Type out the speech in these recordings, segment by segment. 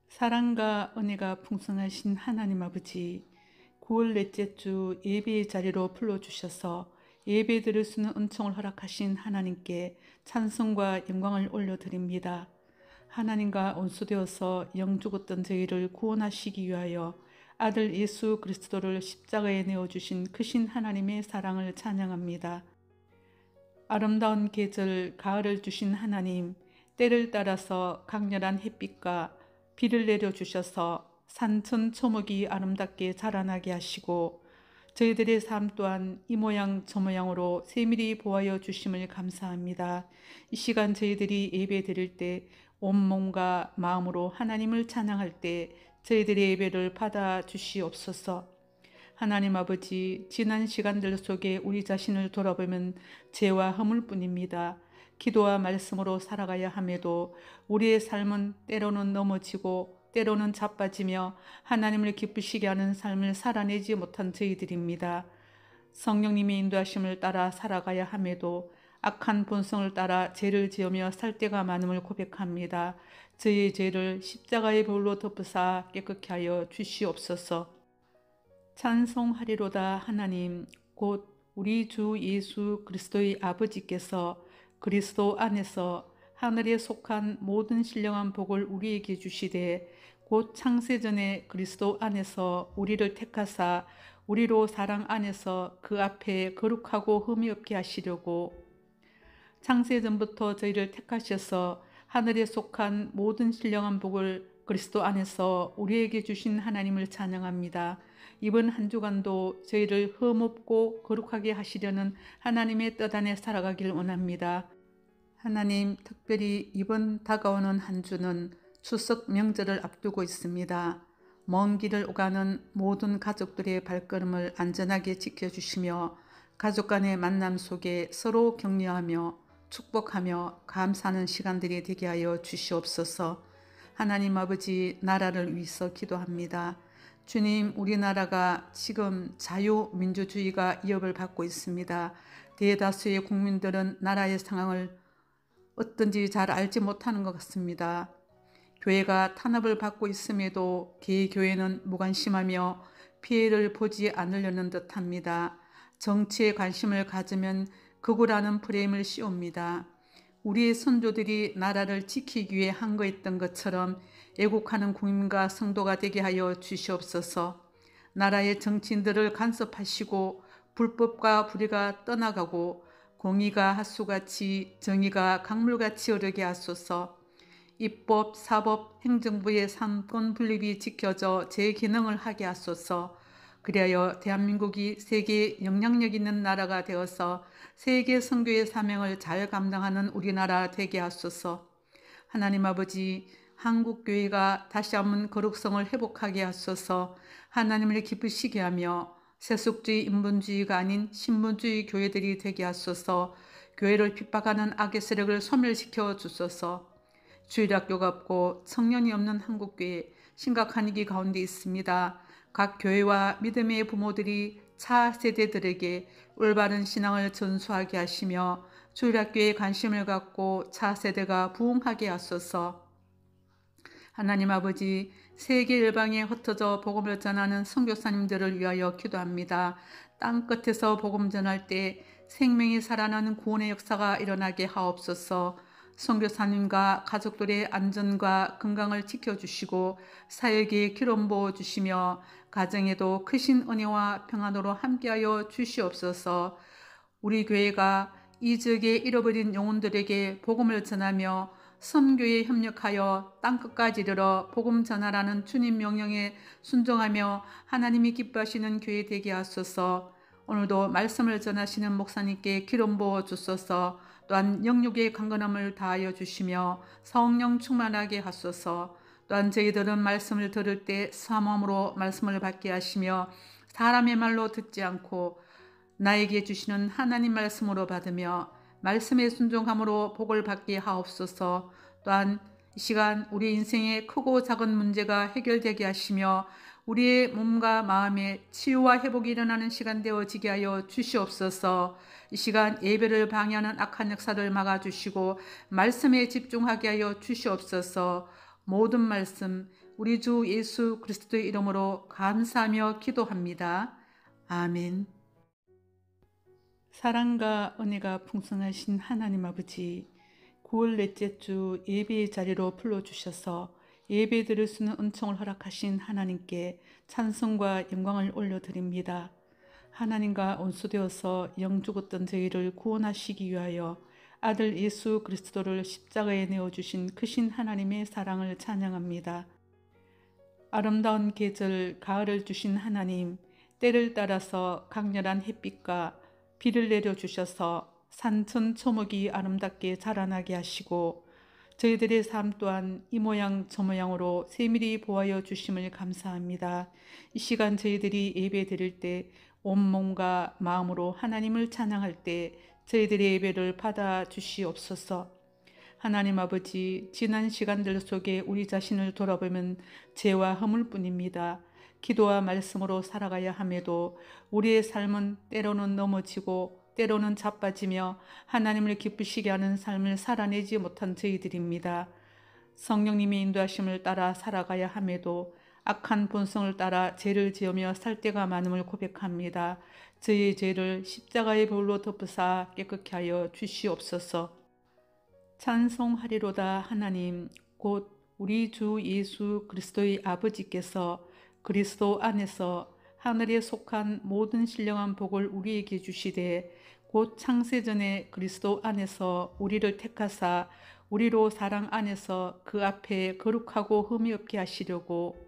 사랑과 은혜가 풍성하신 하나님 아버지, 9월 넷째 주 예배의 자리로 불러주셔서 예배 드릴 수 있는 은총을 허락하신 하나님께 찬송과 영광을 올려드립니다. 하나님과 원수되어서 영죽었던 저희를 구원하시기 위하여 아들 예수 그리스도를 십자가에 내어주신 크신 하나님의 사랑을 찬양합니다. 아름다운 계절 가을을 주신 하나님, 때를 따라서 강렬한 햇빛과 비를 내려주셔서 산천 초목이 아름답게 자라나게 하시고 저희들의 삶 또한 이 모양 저 모양으로 세밀히 보아여 주심을 감사합니다. 이 시간 저희들이 예배 드릴 때 온몸과 마음으로 하나님을 찬양할 때 저희들의 예배를 받아 주시옵소서. 하나님 아버지, 지난 시간들 속에 우리 자신을 돌아보면 죄와 허물뿐입니다. 기도와 말씀으로 살아가야 함에도 우리의 삶은 때로는 넘어지고 때로는 자빠지며 하나님을 기쁘시게 하는 삶을 살아내지 못한 저희들입니다. 성령님의 인도하심을 따라 살아가야 함에도 악한 본성을 따라 죄를 지으며 살 때가 많음을 고백합니다. 저희의 죄를 십자가의 볼로 덮으사 깨끗게 하여 주시옵소서. 찬송하리로다. 하나님 곧 우리 주 예수 그리스도의 아버지께서 그리스도 안에서 하늘에 속한 모든 신령한 복을 우리에게 주시되 곧 창세전에 그리스도 안에서 우리를 택하사 우리로 사랑 안에서 그 앞에 거룩하고 흠이 없게 하시려고 창세전부터 저희를 택하셔서 하늘에 속한 모든 신령한 복을 그리스도 안에서 우리에게 주신 하나님을 찬양합니다. 이번 한 주간도 저희를 흠없고 거룩하게 하시려는 하나님의 뜻 안에 살아가길 원합니다. 하나님, 특별히 이번 다가오는 한 주는 추석 명절을 앞두고 있습니다. 먼 길을 오가는 모든 가족들의 발걸음을 안전하게 지켜주시며 가족 간의 만남 속에 서로 격려하며 축복하며 감사하는 시간들이 되게 하여 주시옵소서. 하나님 아버지, 나라를 위해서 기도합니다. 주님, 우리나라가 지금 자유민주주의가 위협을 받고 있습니다. 대다수의 국민들은 나라의 상황을 어떤지 잘 알지 못하는 것 같습니다. 교회가 탄압을 받고 있음에도 개교회는 무관심하며 피해를 보지 않으려는 듯합니다. 정치에 관심을 가지면 극우라는 프레임을 씌웁니다. 우리의 선조들이 나라를 지키기 위해 항거했던 것처럼 애국하는 국민과 성도가 되게 하여 주시옵소서. 나라의 정치인들을 간섭하시고 불법과 불의가 떠나가고 공의가 하수같이 정의가 강물같이 흐르게 하소서. 입법, 사법, 행정부의 삼권 분립이 지켜져 제 기능을 하게 하소서. 그리하여 대한민국이 세계에 영향력 있는 나라가 되어서 세계 선교의 사명을 잘 감당하는 우리나라 되게 하소서. 하나님 아버지, 한국교회가 다시 한번 거룩성을 회복하게 하소서. 하나님을 기쁘시게 하며 세속주의, 인본주의가 아닌 신본주의 교회들이 되게 하소서. 교회를 핍박하는 악의 세력을 소멸시켜 주소서. 주일학교가 없고 청년이 없는 한국교회 심각한 위기 가운데 있습니다. 각 교회와 믿음의 부모들이 차세대들에게 올바른 신앙을 전수하게 하시며 주일학교에 관심을 갖고 차세대가 부흥하게 하소서. 하나님 아버지, 세계 열방에 흩어져 복음을 전하는 선교사님들을 위하여 기도합니다. 땅끝에서 복음 전할 때 생명이 살아나는 구원의 역사가 일어나게 하옵소서. 선교사님과 가족들의 안전과 건강을 지켜주시고 사역에 기름 부어주시며 가정에도 크신 은혜와 평안으로 함께하여 주시옵소서. 우리 교회가 이 지역에 잃어버린 영혼들에게 복음을 전하며 선교에 협력하여 땅끝까지 이르러 복음 전하라는 주님 명령에 순종하며 하나님이 기뻐하시는 교회 되게 하소서. 오늘도 말씀을 전하시는 목사님께 기름 부어 주소서. 또한 영육의 강건함을 다하여 주시며 성령 충만하게 하소서. 또한 저희들은 말씀을 들을 때 사모함으로 말씀을 받게 하시며 사람의 말로 듣지 않고 나에게 주시는 하나님 말씀으로 받으며 말씀에 순종함으로 복을 받게 하옵소서. 또한 이 시간 우리 인생의 크고 작은 문제가 해결되게 하시며 우리의 몸과 마음의 치유와 회복이 일어나는 시간 되어지게 하여 주시옵소서. 이 시간 예배를 방해하는 악한 역사를 막아주시고 말씀에 집중하게 하여 주시옵소서. 모든 말씀, 우리 주 예수 그리스도의 이름으로 감사하며 기도합니다. 아멘. 사랑과 은혜가 풍성하신 하나님 아버지, 9월 넷째 주 예배의 자리로 불러주셔서 예배 드릴 수 있는 은총을 허락하신 하나님께 찬송과 영광을 올려드립니다. 하나님과 원수되어서 영 죽었던 저희를 구원하시기 위하여 아들 예수 그리스도를 십자가에 내어주신 크신 하나님의 사랑을 찬양합니다. 아름다운 계절 가을을 주신 하나님, 때를 따라서 강렬한 햇빛과 비를 내려주셔서 산천 초목이 아름답게 자라나게 하시고 저희들의 삶 또한 이 모양 저 모양으로 세밀히 보아여 주심을 감사합니다. 이 시간 저희들이 예배 드릴 때 온몸과 마음으로 하나님을 찬양할 때 저희들의 예배를 받아 주시옵소서. 하나님 아버지, 지난 시간들 속에 우리 자신을 돌아보면 죄와 허물뿐입니다. 기도와 말씀으로 살아가야 함에도 우리의 삶은 때로는 넘어지고 때로는 자빠지며 하나님을 기쁘시게 하는 삶을 살아내지 못한 저희들입니다. 성령님의 인도하심을 따라 살아가야 함에도 악한 본성을 따라 죄를 지으며 살 때가 많음을 고백합니다. 저희의 죄를 십자가의 볼로 덮으사 깨끗게 하여 주시옵소서. 찬송하리로다. 하나님 곧 우리 주 예수 그리스도의 아버지께서 그리스도 안에서 하늘에 속한 모든 신령한 복을 우리에게 주시되 곧 창세전에 그리스도 안에서 우리를 택하사 우리로 사랑 안에서 그 앞에 거룩하고 흠이 없게 하시려고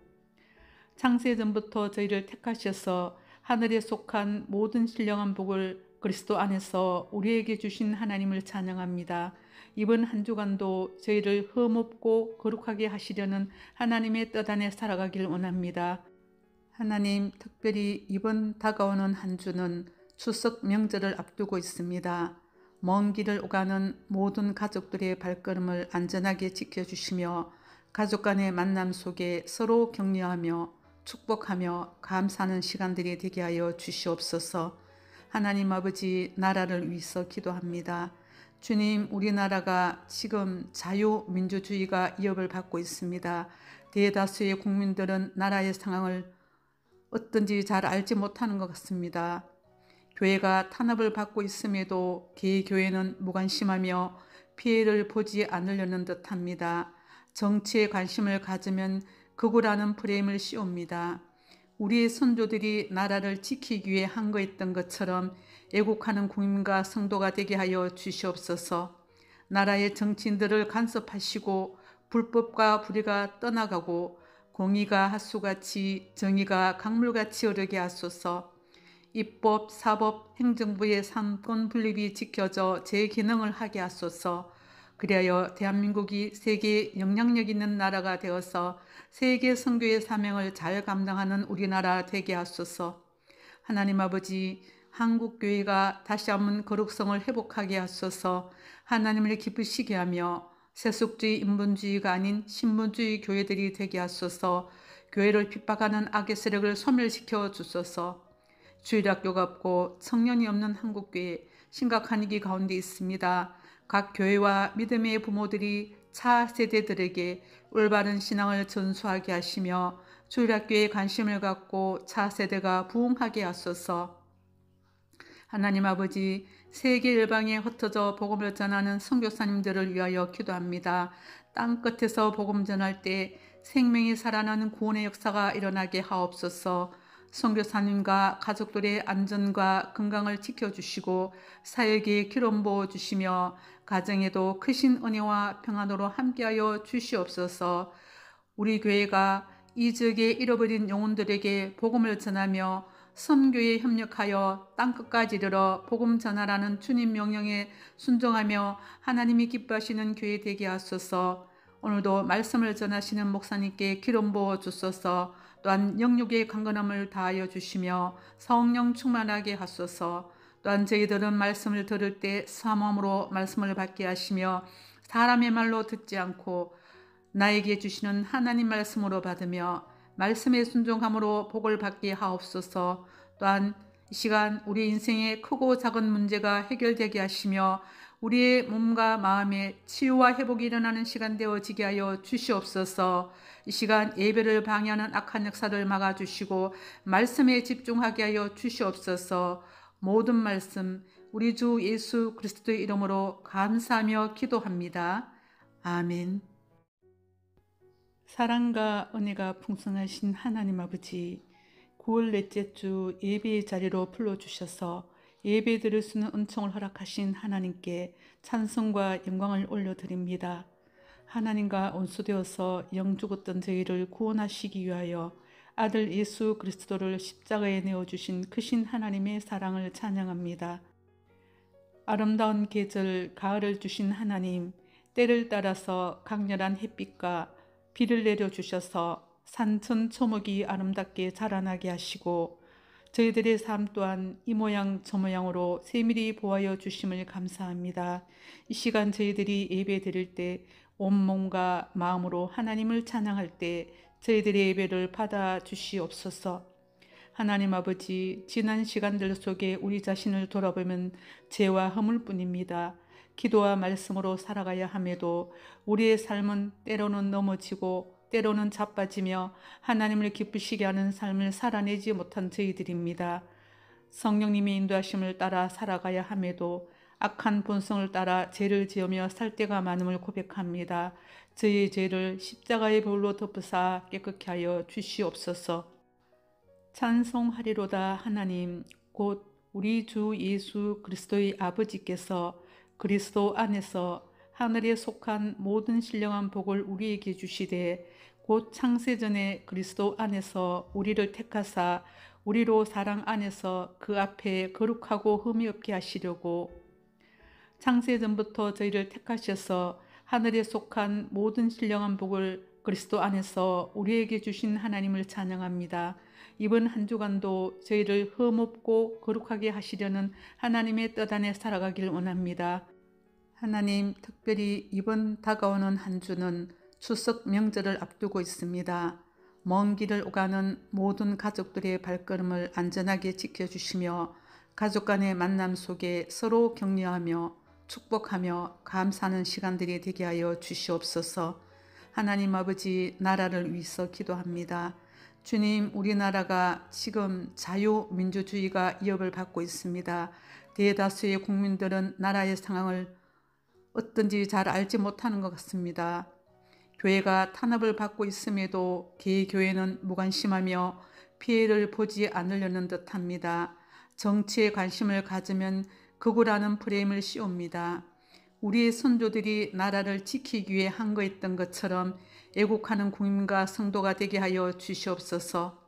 창세전부터 저희를 택하셔서 하늘에 속한 모든 신령한 복을 그리스도 안에서 우리에게 주신 하나님을 찬양합니다. 이번 한 주간도 저희를 흠없고 거룩하게 하시려는 하나님의 뜻 안에 살아가길 원합니다. 하나님, 특별히 이번 다가오는 한 주는 추석 명절을 앞두고 있습니다. 먼 길을 오가는 모든 가족들의 발걸음을 안전하게 지켜주시며 가족 간의 만남 속에 서로 격려하며 축복하며 감사하는 시간들이 되게 하여 주시옵소서. 하나님 아버지, 나라를 위해서 기도합니다. 주님, 우리나라가 지금 자유민주주의가 위협을 받고 있습니다. 대다수의 국민들은 나라의 상황을 어떤지 잘 알지 못하는 것 같습니다. 교회가 탄압을 받고 있음에도 개교회는 무관심하며 피해를 보지 않으려는 듯합니다. 정치에 관심을 가지면 극우라는 프레임을 씌웁니다. 우리의 선조들이 나라를 지키기 위해 항거했던 것처럼 애국하는 국민과 성도가 되게 하여 주시옵소서. 나라의 정치인들을 간섭하시고 불법과 불의가 떠나가고 공의가 하수같이 정의가 강물같이 흐르게 하소서. 입법, 사법, 행정부의 삼권 분립이 지켜져 제 기능을 하게 하소서. 그리하여 대한민국이 세계에 영향력 있는 나라가 되어서 세계 선교의 사명을 잘 감당하는 우리나라 되게 하소서. 하나님 아버지, 한국교회가 다시 한번 거룩성을 회복하게 하소서. 하나님을 기쁘시게 하며 세속주의, 인본주의가 아닌 신분주의 교회들이 되게 하소서. 교회를 핍박하는 악의 세력을 소멸시켜 주소서. 주일학교가 없고 청년이 없는 한국교회 심각한 위기 가운데 있습니다. 각 교회와 믿음의 부모들이 차세대들에게 올바른 신앙을 전수하게 하시며 주일학교에 관심을 갖고 차세대가 부흥하게 하소서. 하나님 아버지, 세계 열방에 흩어져 복음을 전하는 선교사님들을 위하여 기도합니다. 땅끝에서 복음 전할 때 생명이 살아나는 구원의 역사가 일어나게 하옵소서. 선교사님과 가족들의 안전과 건강을 지켜주시고 사역에 기름 부어주시며 가정에도 크신 은혜와 평안으로 함께하여 주시옵소서. 우리 교회가 이 지역에 잃어버린 영혼들에게 복음을 전하며 선교에 협력하여 땅끝까지 이르러 복음 전하라는 주님 명령에 순종하며 하나님이 기뻐하시는 교회 되게 하소서. 오늘도 말씀을 전하시는 목사님께 기름 부어 주소서. 또한 영육의 강건함을 다하여 주시며 성령 충만하게 하소서. 또한 저희들은 말씀을 들을 때 사모함으로 말씀을 받게 하시며 사람의 말로 듣지 않고 나에게 주시는 하나님 말씀으로 받으며 말씀에 순종함으로 복을 받게 하옵소서. 또한 이 시간 우리 인생의 크고 작은 문제가 해결되게 하시며 우리의 몸과 마음에 치유와 회복이 일어나는 시간 되어지게 하여 주시옵소서. 이 시간 예배를 방해하는 악한 역사를 막아주시고 말씀에 집중하게 하여 주시옵소서. 모든 말씀 우리 주 예수 그리스도의 이름으로 감사하며 기도합니다. 아멘. 사랑과 은혜가 풍성하신 하나님 아버지, 9월 넷째 주 예배의 자리로 불러주셔서 예배 드릴 수 있는 은총을 허락하신 하나님께 찬송과 영광을 올려드립니다. 하나님과 원수되어서 영죽었던 저희를 구원하시기 위하여 아들 예수 그리스도를 십자가에 내어주신 크신 하나님의 사랑을 찬양합니다. 아름다운 계절 가을을 주신 하나님, 때를 따라서 강렬한 햇빛과 비를 내려주셔서 산천 초목이 아름답게 자라나게 하시고 저희들의 삶 또한 이 모양 저 모양으로 세밀히 보아여 주심을 감사합니다. 이 시간 저희들이 예배 드릴 때 온몸과 마음으로 하나님을 찬양할 때 저희들의 예배를 받아 주시옵소서. 하나님 아버지, 지난 시간들 속에 우리 자신을 돌아보면 죄와 허물뿐입니다. 기도와 말씀으로 살아가야 함에도 우리의 삶은 때로는 넘어지고 때로는 자빠지며 하나님을 기쁘시게 하는 삶을 살아내지 못한 저희들입니다. 성령님의 인도하심을 따라 살아가야 함에도 악한 본성을 따라 죄를 지으며 살 때가 많음을 고백합니다. 저희의 죄를 십자가의 볼로 덮으사 깨끗게 하여 주시옵소서. 찬송하리로다. 하나님 곧 우리 주 예수 그리스도의 아버지께서 그리스도 안에서 하늘에 속한 모든 신령한 복을 우리에게 주시되 곧 창세전에 그리스도 안에서 우리를 택하사 우리로 사랑 안에서 그 앞에 거룩하고 흠이 없게 하시려고 창세전부터 저희를 택하셔서 하늘에 속한 모든 신령한 복을 그리스도 안에서 우리에게 주신 하나님을 찬양합니다. 이번 한 주간도 저희를 흠없고 거룩하게 하시려는 하나님의 뜻 안에 살아가길 원합니다. 하나님, 특별히 이번 다가오는 한 주는 추석 명절을 앞두고 있습니다. 먼 길을 오가는 모든 가족들의 발걸음을 안전하게 지켜주시며 가족 간의 만남 속에 서로 격려하며 축복하며 감사하는 시간들이 되게 하여 주시옵소서. 하나님 아버지, 나라를 위해서 기도합니다. 주님, 우리나라가 지금 자유민주주의가 위협을 받고 있습니다. 대다수의 국민들은 나라의 상황을 어떤지 잘 알지 못하는 것 같습니다. 교회가 탄압을 받고 있음에도 개교회는 무관심하며 피해를 보지 않으려는 듯합니다. 정치에 관심을 가지면 극우라는 프레임을 씌웁니다. 우리의 선조들이 나라를 지키기 위해 항거했던 것처럼 애국하는 국민과 성도가 되게 하여 주시옵소서.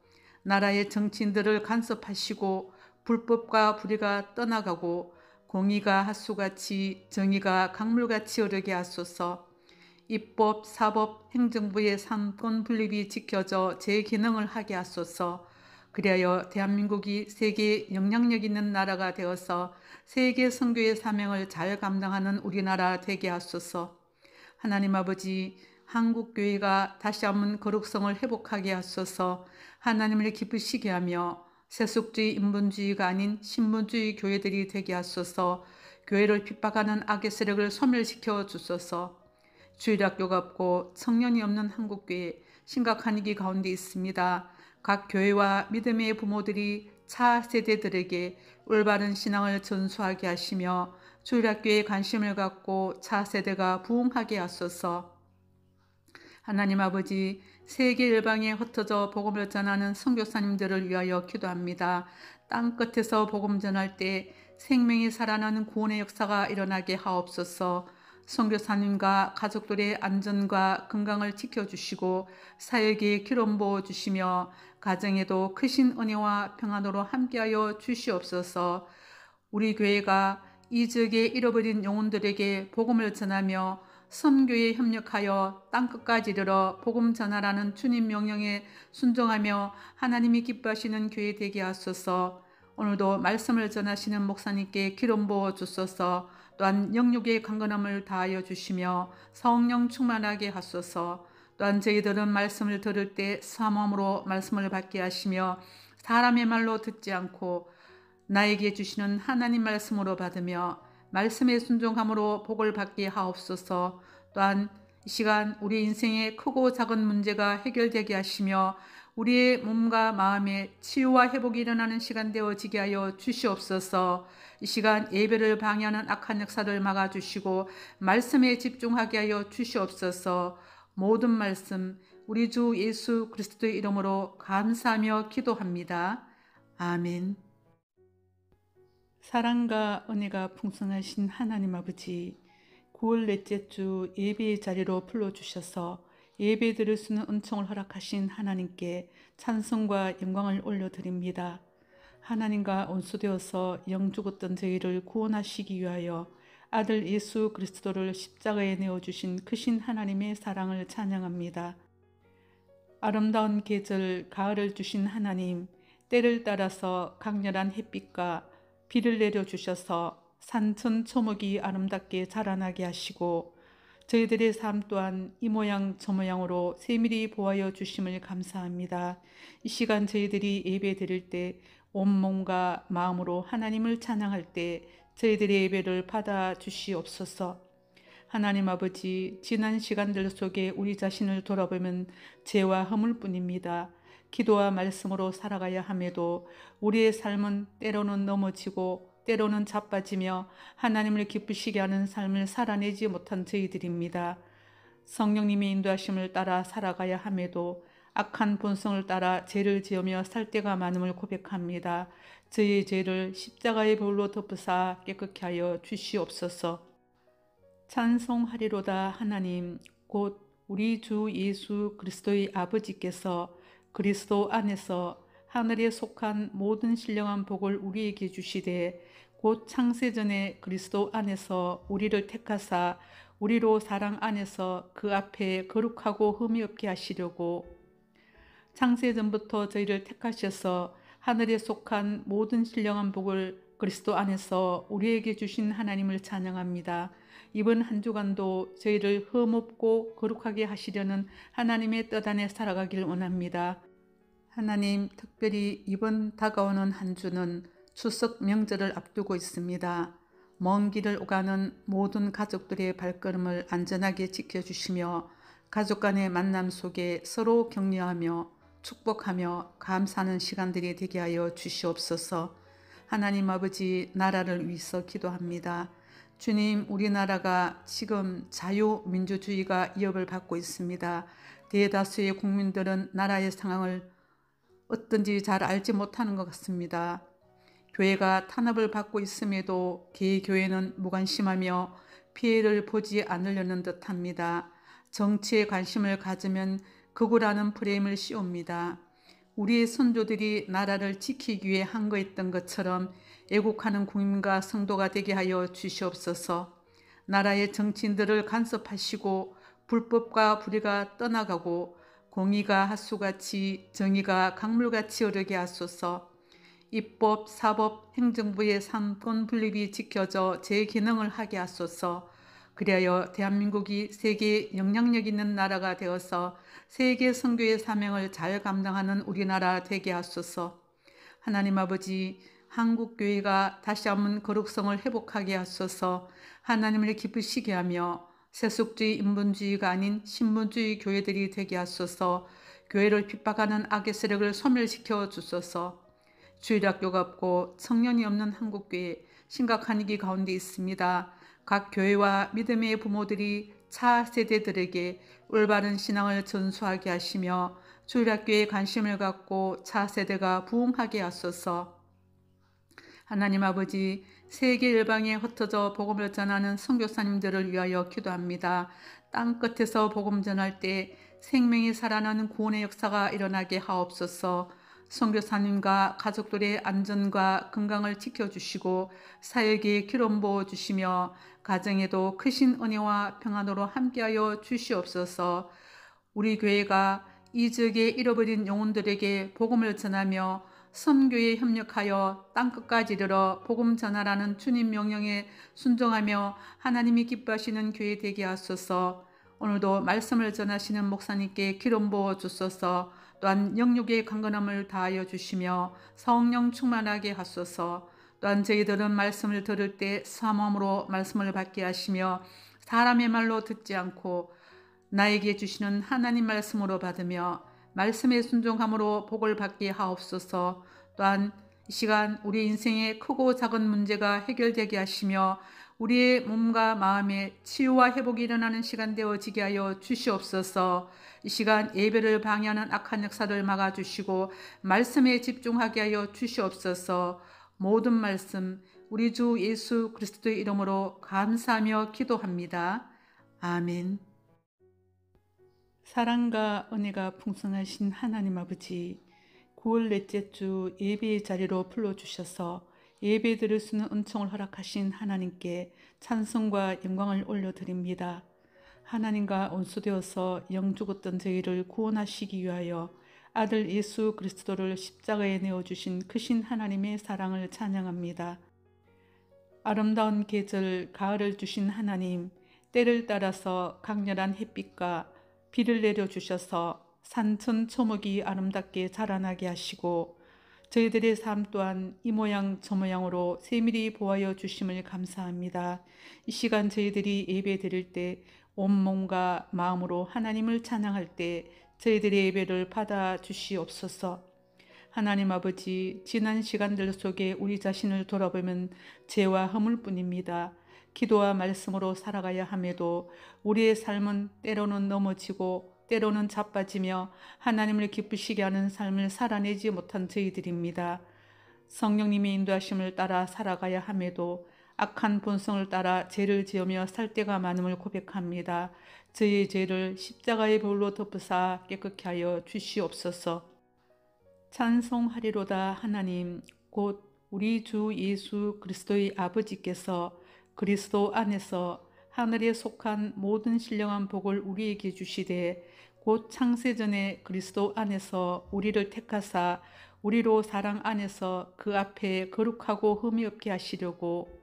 나라의 정치인들을 간섭하시고 불법과 불의가 떠나가고 공의가 하수같이 정의가 강물같이 흐르게 하소서. 입법, 사법, 행정부의 삼권 분립이 지켜져 제 기능을 하게 하소서. 그리하여 대한민국이 세계에 영향력 있는 나라가 되어서 세계 선교의 사명을 잘 감당하는 우리나라 되게 하소서. 하나님 아버지, 한국교회가 다시 한번 거룩성을 회복하게 하소서. 하나님을 기쁘시게 하며 세속주의, 인본주의가 아닌 신분주의 교회들이 되게 하소서. 교회를 핍박하는 악의 세력을 소멸시켜 주소서. 주일학교가 없고 청년이 없는 한국교회 심각한 위기 가운데 있습니다. 각 교회와 믿음의 부모들이 차세대들에게 올바른 신앙을 전수하게 하시며 주일학교에 관심을 갖고 차세대가 부흥하게 하소서. 하나님 아버지, 세계 열방에 흩어져 복음을 전하는 선교사님들을 위하여 기도합니다. 땅끝에서 복음 전할 때 생명이 살아나는 구원의 역사가 일어나게 하옵소서. 선교사님과 가족들의 안전과 건강을 지켜주시고 사역에 기름 부어주시며 가정에도 크신 은혜와 평안으로 함께하여 주시옵소서. 우리 교회가 이 지역에 잃어버린 영혼들에게 복음을 전하며 선교에 협력하여 땅끝까지 이르러 복음 전하라는 주님 명령에 순종하며 하나님이 기뻐하시는 교회 되게 하소서. 오늘도 말씀을 전하시는 목사님께 기름 부어 주소서. 또한 영육의 강건함을 다하여 주시며 성령 충만하게 하소서. 또한 저희들은 말씀을 들을 때 사모함으로 말씀을 받게 하시며 사람의 말로 듣지 않고 나에게 주시는 하나님 말씀으로 받으며 말씀에 순종함으로 복을 받게 하옵소서. 또한 이 시간 우리 인생의 크고 작은 문제가 해결되게 하시며 우리의 몸과 마음의 치유와 회복이 일어나는 시간 되어지게 하여 주시옵소서. 이 시간 예배를 방해하는 악한 역사를 막아주시고 말씀에 집중하게 하여 주시옵소서. 모든 말씀 우리 주 예수 그리스도의 이름으로 감사하며 기도합니다. 아멘. 사랑과 은혜가 풍성하신 하나님 아버지, 9월 넷째 주 예배의 자리로 불러주셔서 예배 드릴 수 있는 은총을 허락하신 하나님께 찬송과 영광을 올려드립니다. 하나님과 원수되어서 영죽었던 저희를 구원하시기 위하여 아들 예수 그리스도를 십자가에 내어주신 크신 하나님의 사랑을 찬양합니다. 아름다운 계절 가을을 주신 하나님, 때를 따라서 강렬한 햇빛과 비를 내려주셔서 산천 초목이 아름답게 자라나게 하시고 저희들의 삶 또한 이 모양 저 모양으로 세밀히 보아여 주심을 감사합니다. 이 시간 저희들이 예배 드릴 때 온몸과 마음으로 하나님을 찬양할 때 저희들의 예배를 받아 주시옵소서. 하나님 아버지, 지난 시간들 속에 우리 자신을 돌아보면 죄와 허물뿐입니다. 기도와 말씀으로 살아가야 함에도 우리의 삶은 때로는 넘어지고 때로는 자빠지며 하나님을 기쁘시게 하는 삶을 살아내지 못한 저희들입니다. 성령님의 인도하심을 따라 살아가야 함에도 악한 본성을 따라 죄를 지으며 살 때가 많음을 고백합니다. 저희의 죄를 십자가의 볼로 덮으사 깨끗게 하여 주시옵소서. 찬송하리로다. 하나님 곧 우리 주 예수 그리스도의 아버지께서 그리스도 안에서 하늘에 속한 모든 신령한 복을 우리에게 주시되 곧 창세전에 그리스도 안에서 우리를 택하사 우리로 사랑 안에서 그 앞에 거룩하고 흠이 없게 하시려고 창세전부터 저희를 택하셔서 하늘에 속한 모든 신령한 복을 그리스도 안에서 우리에게 주신 하나님을 찬양합니다. 이번 한 주간도 저희를 흠없고 거룩하게 하시려는 하나님의 뜻 안에 살아가길 원합니다. 하나님, 특별히 이번 다가오는 한 주는 추석 명절을 앞두고 있습니다. 먼 길을 오가는 모든 가족들의 발걸음을 안전하게 지켜주시며 가족 간의 만남 속에 서로 격려하며 축복하며 감사하는 시간들이 되게 하여 주시옵소서. 하나님 아버지, 나라를 위해서 기도합니다. 주님, 우리나라가 지금 자유민주주의가 위협을 받고 있습니다. 대다수의 국민들은 나라의 상황을 어떤지 잘 알지 못하는 것 같습니다. 교회가 탄압을 받고 있음에도 개교회는 무관심하며 피해를 보지 않으려는 듯합니다. 정치에 관심을 가지면 극우라는 프레임을 씌웁니다. 우리의 선조들이 나라를 지키기 위해 항거했던 것처럼 애국하는 국민과 성도가 되게 하여 주시옵소서. 나라의 정치인들을 간섭하시고 불법과 불의가 떠나가고 공의가 하수같이 정의가 강물같이 흐르게 하소서. 입법, 사법, 행정부의 삼권 분립이 지켜져 제 기능을 하게 하소서. 그리하여 대한민국이 세계에 영향력 있는 나라가 되어서 세계 선교의 사명을 잘 감당하는 우리나라 되게 하소서. 하나님 아버지, 한국교회가 다시 한번 거룩성을 회복하게 하소서. 하나님을 기쁘시게 하며 세속주의, 인본주의가 아닌 신분주의 교회들이 되게 하소서. 교회를 핍박하는 악의 세력을 소멸시켜 주소서. 주일학교가 없고 청년이 없는 한국교회 심각한 위기 가운데 있습니다. 각 교회와 믿음의 부모들이 차세대들에게 올바른 신앙을 전수하게 하시며 주일학교에 관심을 갖고 차세대가 부흥하게 하소서. 하나님 아버지, 세계 열방에 흩어져 복음을 전하는 선교사님들을 위하여 기도합니다. 땅끝에서 복음 전할 때 생명이 살아나는 구원의 역사가 일어나게 하옵소서. 선교사님과 가족들의 안전과 건강을 지켜주시고 사역에 기름 부어주시며 가정에도 크신 은혜와 평안으로 함께하여 주시옵소서. 우리 교회가 이 지역에 잃어버린 영혼들에게 복음을 전하며 선교에 협력하여 땅끝까지 이르러 복음 전하라는 주님 명령에 순종하며 하나님이 기뻐하시는 교회 되게 하소서. 오늘도 말씀을 전하시는 목사님께 기름 부어 주소서. 또한 영육의 강건함을 다하여 주시며 성령 충만하게 하소서. 또한 저희들은 말씀을 들을 때 사모함으로 말씀을 받게 하시며 사람의 말로 듣지 않고 나에게 주시는 하나님 말씀으로 받으며 말씀에 순종함으로 복을 받게 하옵소서. 또한 이 시간 우리 인생의 크고 작은 문제가 해결되게 하시며 우리의 몸과 마음의 치유와 회복이 일어나는 시간 되어지게 하여 주시옵소서. 이 시간 예배를 방해하는 악한 역사를 막아주시고 말씀에 집중하게 하여 주시옵소서. 모든 말씀 우리 주 예수 그리스도의 이름으로 감사하며 기도합니다. 아멘. 사랑과 은혜가 풍성하신 하나님 아버지, 9월 넷째 주 예배의 자리로 불러주셔서 예배 드릴 수 있는 은총을 허락하신 하나님께 찬송과 영광을 올려드립니다. 하나님과 원수되어서 영 죽었던 저희를 구원하시기 위하여 아들 예수 그리스도를 십자가에 내어주신 크신 하나님의 사랑을 찬양합니다. 아름다운 계절 가을을 주신 하나님, 때를 따라서 강렬한 햇빛과 비를 내려주셔서 산천 초목이 아름답게 자라나게 하시고 저희들의 삶 또한 이 모양 저 모양으로 세밀히 보아여 주심을 감사합니다. 이 시간 저희들이 예배 드릴 때 온몸과 마음으로 하나님을 찬양할 때 저희들의 예배를 받아 주시옵소서. 하나님 아버지, 지난 시간들 속에 우리 자신을 돌아보면 죄와 허물뿐입니다. 기도와 말씀으로 살아가야 함에도 우리의 삶은 때로는 넘어지고 때로는 자빠지며 하나님을 기쁘시게 하는 삶을 살아내지 못한 저희들입니다. 성령님의 인도하심을 따라 살아가야 함에도 악한 본성을 따라 죄를 지으며 살 때가 많음을 고백합니다. 저희의 죄를 십자가의 볼로 덮으사 깨끗게 하여 주시옵소서. 찬송하리로다 하나님, 곧 우리 주 예수 그리스도의 아버지께서 그리스도 안에서 하늘에 속한 모든 신령한 복을 우리에게 주시되 곧 창세전에 그리스도 안에서 우리를 택하사 우리로 사랑 안에서 그 앞에 거룩하고 흠이 없게 하시려고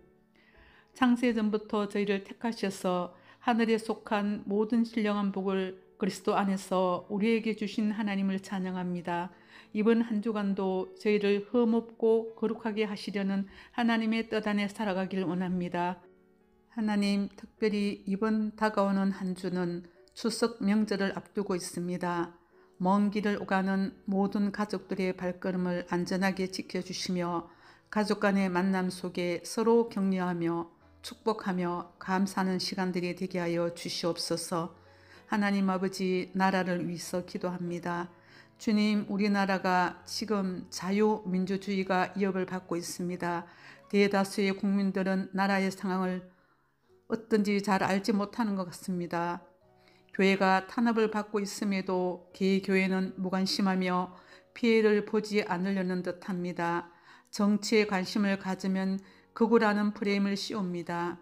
창세전부터 저희를 택하셔서 하늘에 속한 모든 신령한 복을 그리스도 안에서 우리에게 주신 하나님을 찬양합니다. 이번 한 주간도 저희를 흠없고 거룩하게 하시려는 하나님의 뜻 안에 살아가길 원합니다. 하나님, 특별히 이번 다가오는 한 주는 추석 명절을 앞두고 있습니다. 먼 길을 오가는 모든 가족들의 발걸음을 안전하게 지켜주시며 가족 간의 만남 속에 서로 격려하며 축복하며 감사하는 시간들이 되게 하여 주시옵소서. 하나님 아버지, 나라를 위해서 기도합니다. 주님, 우리나라가 지금 자유민주주의가 위협을 받고 있습니다. 대다수의 국민들은 나라의 상황을 어떤지 잘 알지 못하는 것 같습니다. 교회가 탄압을 받고 있음에도 개교회는 무관심하며 피해를 보지 않으려는 듯합니다. 정치에 관심을 가지면 극우라는 프레임을 씌웁니다.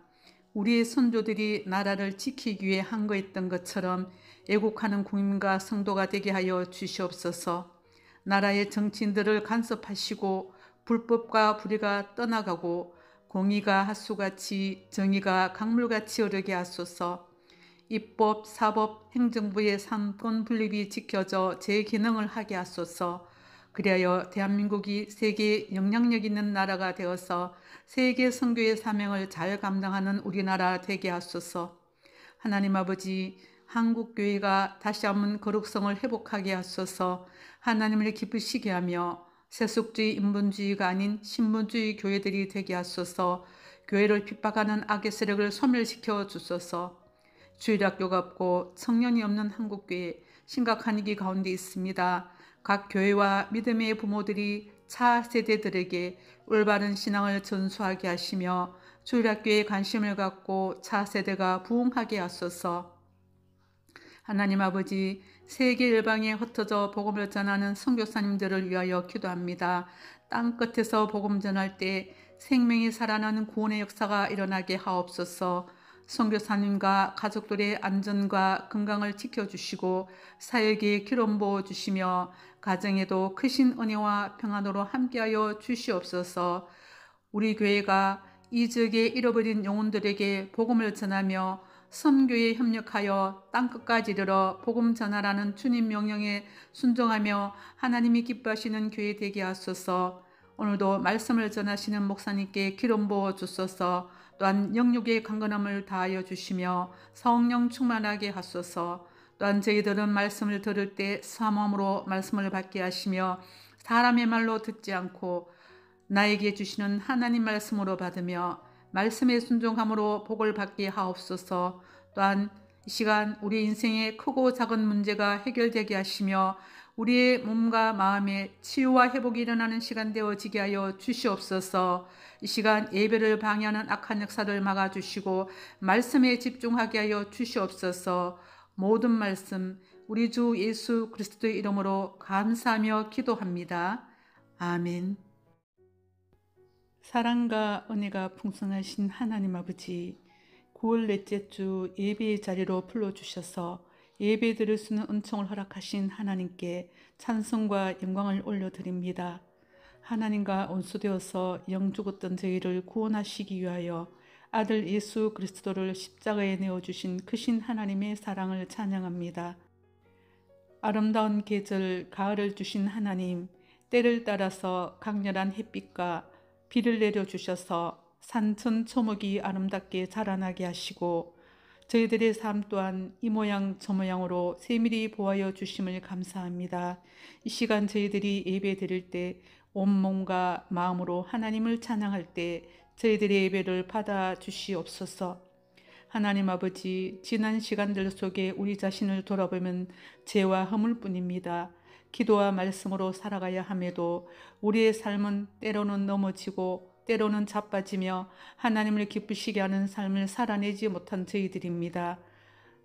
우리의 선조들이 나라를 지키기 위해 항거했던 것처럼 애국하는 국민과 성도가 되게 하여 주시옵소서. 나라의 정치인들을 간섭하시고 불법과 불의가 떠나가고 공의가 하수같이 정의가 강물같이 흐르게 하소서. 입법, 사법, 행정부의 삼권 분립이 지켜져 제 기능을 하게 하소서. 그리하여 대한민국이 세계에 영향력 있는 나라가 되어서 세계 선교의 사명을 잘 감당하는 우리나라 되게 하소서. 하나님 아버지, 한국교회가 다시 한번 거룩성을 회복하게 하소서. 하나님을 기쁘시게 하며 세속주의, 인본주의가 아닌 신분주의 교회들이 되게 하소서. 교회를 핍박하는 악의 세력을 소멸시켜 주소서. 주일학교가 없고 청년이 없는 한국교회 심각한 위기 가운데 있습니다. 각 교회와 믿음의 부모들이 차세대들에게 올바른 신앙을 전수하게 하시며 주일학교에 관심을 갖고 차세대가 부흥하게 하소서. 하나님 아버지, 세계 열방에 흩어져 복음을 전하는 선교사님들을 위하여 기도합니다. 땅끝에서 복음 전할 때 생명이 살아나는 구원의 역사가 일어나게 하옵소서. 선교사님과 가족들의 안전과 건강을 지켜주시고 사역에 기름 부어주시며 가정에도 크신 은혜와 평안으로 함께하여 주시옵소서. 우리 교회가 이 지역에 잃어버린 영혼들에게 복음을 전하며 선교에 협력하여 땅끝까지 이르러 복음 전하라는 주님 명령에 순종하며 하나님이 기뻐하시는 교회 되게 하소서. 오늘도 말씀을 전하시는 목사님께 기름 부어 주소서. 또한 영육의 강건함을 다하여 주시며 성령 충만하게 하소서. 또한 저희들은 말씀을 들을 때 사모함으로 말씀을 받게 하시며 사람의 말로 듣지 않고 나에게 주시는 하나님 말씀으로 받으며 말씀에 순종함으로 복을 받게 하옵소서. 또한 이 시간 우리 인생의 크고 작은 문제가 해결되게 하시며 우리의 몸과 마음에 치유와 회복이 일어나는 시간 되어지게 하여 주시옵소서. 이 시간 예배를 방해하는 악한 역사를 막아주시고 말씀에 집중하게 하여 주시옵소서. 모든 말씀 우리 주 예수 그리스도의 이름으로 감사하며 기도합니다. 아멘. 사랑과 은혜가 풍성하신 하나님 아버지, 9월 넷째 주 예배의 자리로 불러주셔서 예배 드릴 수 있는 은총을 허락하신 하나님께 찬송과 영광을 올려드립니다. 하나님과 원수되어서 영 죽었던 저희를 구원하시기 위하여 아들 예수 그리스도를 십자가에 내어주신 크신 하나님의 사랑을 찬양합니다. 아름다운 계절 가을을 주신 하나님, 때를 따라서 강렬한 햇빛과 비를 내려주셔서 산천 초목이 아름답게 자라나게 하시고 저희들의 삶 또한 이 모양 저 모양으로 세밀히 보아여 주심을 감사합니다. 이 시간 저희들이 예배 드릴 때 온몸과 마음으로 하나님을 찬양할 때 저희들의 예배를 받아 주시옵소서. 하나님 아버지, 지난 시간들 속에 우리 자신을 돌아보면 죄와 허물뿐입니다. 기도와 말씀으로 살아가야 함에도 우리의 삶은 때로는 넘어지고 때로는 자빠지며 하나님을 기쁘시게 하는 삶을 살아내지 못한 저희들입니다.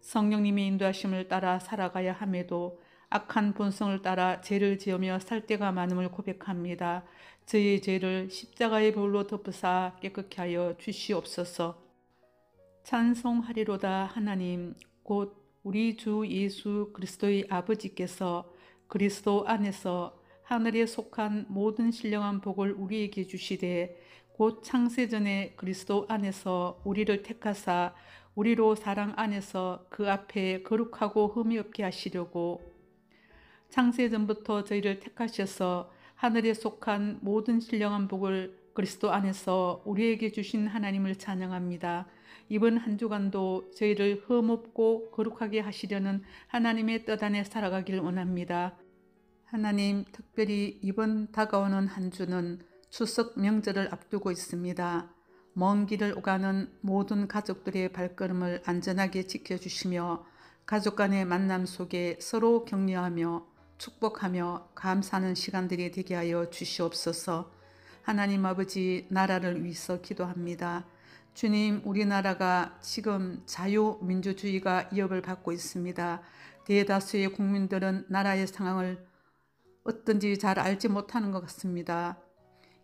성령님의 인도하심을 따라 살아가야 함에도 악한 본성을 따라 죄를 지으며 살 때가 많음을 고백합니다. 저희의 죄를 십자가의 볼로 덮으사 깨끗게 하여 주시옵소서. 찬송하리로다. 하나님 곧 우리 주 예수 그리스도의 아버지께서 그리스도 안에서 하늘에 속한 모든 신령한 복을 우리에게 주시되 곧 창세전에 그리스도 안에서 우리를 택하사 우리로 사랑 안에서 그 앞에 거룩하고 흠이 없게 하시려고 창세전부터 저희를 택하셔서 하늘에 속한 모든 신령한 복을 그리스도 안에서 우리에게 주신 하나님을 찬양합니다. 이번 한 주간도 저희를 흠없고 거룩하게 하시려는 하나님의 뜻 안에 살아가길 원합니다. 하나님, 특별히 이번 다가오는 한 주는 추석 명절을 앞두고 있습니다. 먼 길을 오가는 모든 가족들의 발걸음을 안전하게 지켜주시며 가족 간의 만남 속에 서로 격려하며 축복하며 감사하는 시간들이 되게 하여 주시옵소서. 하나님 아버지, 나라를 위해서 기도합니다. 주님, 우리나라가 지금 자유민주주의가 위협을 받고 있습니다. 대다수의 국민들은 나라의 상황을 어떤지 잘 알지 못하는 것 같습니다.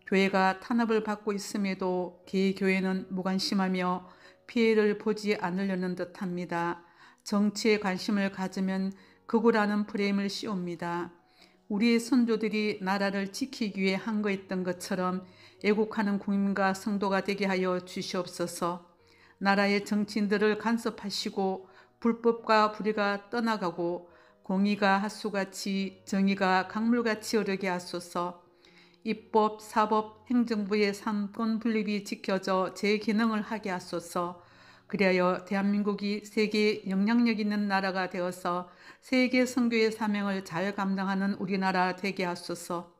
교회가 탄압을 받고 있음에도 개교회는 무관심하며 피해를 보지 않으려는 듯합니다. 정치에 관심을 가지면 극우라는 프레임을 씌웁니다. 우리의 선조들이 나라를 지키기 위해 항거했던 것처럼 애국하는 국민과 성도가 되게 하여 주시옵소서. 나라의 정치인들을 간섭하시고 불법과 불의가 떠나가고 공의가 하수같이 정의가 강물같이 흐르게 하소서. 입법, 사법, 행정부의 삼권 분립이 지켜져 제 기능을 하게 하소서. 그리하여 대한민국이 세계에 영향력 있는 나라가 되어서 세계 선교의 사명을 잘 감당하는 우리나라 되게 하소서.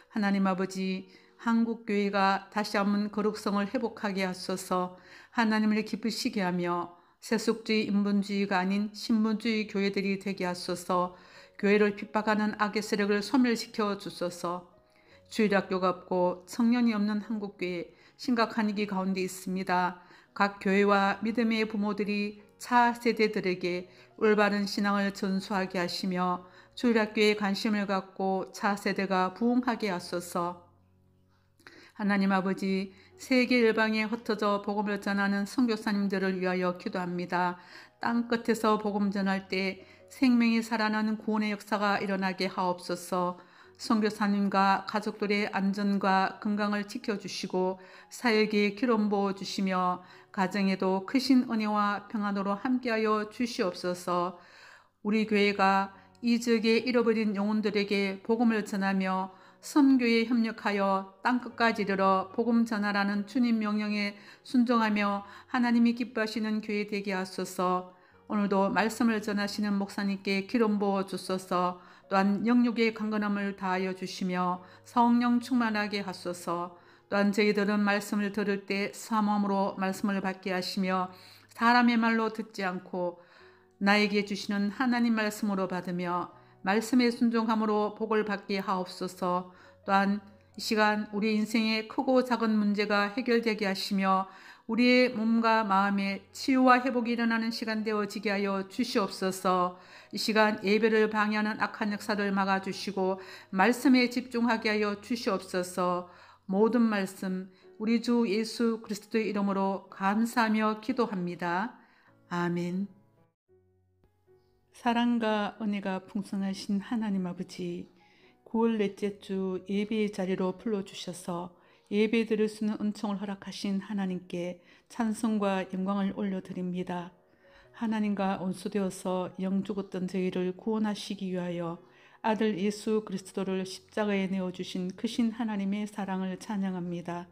하나님 아버지, 한국교회가 다시 한번 거룩성을 회복하게 하소서. 하나님을 기쁘시게 하며 세속주의, 인본주의가 아닌 신분주의 교회들이 되게 하소서. 교회를 핍박하는 악의 세력을 소멸시켜 주소서. 주일학교가 없고 청년이 없는 한국교회 심각한 위기 가운데 있습니다. 각 교회와 믿음의 부모들이 차세대들에게 올바른 신앙을 전수하게 하시며 주일학교에 관심을 갖고 차세대가 부흥하게 하소서. 하나님 아버지, 세계 열방에 흩어져 복음을 전하는 선교사님들을 위하여 기도합니다. 땅끝에서 복음 전할 때 생명이 살아나는 구원의 역사가 일어나게 하옵소서. 선교사님과 가족들의 안전과 건강을 지켜주시고 사역에 기름 부어주시며 가정에도 크신 은혜와 평안으로 함께하여 주시옵소서. 우리 교회가 이 지역에 잃어버린 영혼들에게 복음을 전하며 선교에 협력하여 땅끝까지 이르러 복음 전하라는 주님 명령에 순종하며 하나님이 기뻐하시는 교회 되게 하소서. 오늘도 말씀을 전하시는 목사님께 기름 부어 주소서. 또한 영육의 강건함을 다하여 주시며 성령 충만하게 하소서. 또한 저희들은 말씀을 들을 때 사모함으로 말씀을 받게 하시며 사람의 말로 듣지 않고 나에게 주시는 하나님 말씀으로 받으며 말씀에 순종함으로 복을 받게 하옵소서. 또한 이 시간 우리 인생의 크고 작은 문제가 해결되게 하시며 우리의 몸과 마음에 치유와 회복이 일어나는 시간 되어지게 하여 주시옵소서. 이 시간 예배를 방해하는 악한 역사를 막아주시고 말씀에 집중하게 하여 주시옵소서. 모든 말씀 우리 주 예수 그리스도의 이름으로 감사하며 기도합니다. 아멘. 사랑과 은혜가 풍성하신 하나님 아버지, 9월 넷째 주 예배의 자리로 불러주셔서 예배 드릴 수 있는 은총을 허락하신 하나님께 찬송과 영광을 올려드립니다. 하나님과 원수되어서 영 죽었던 저희를 구원하시기 위하여 아들 예수 그리스도를 십자가에 내어주신 크신 하나님의 사랑을 찬양합니다.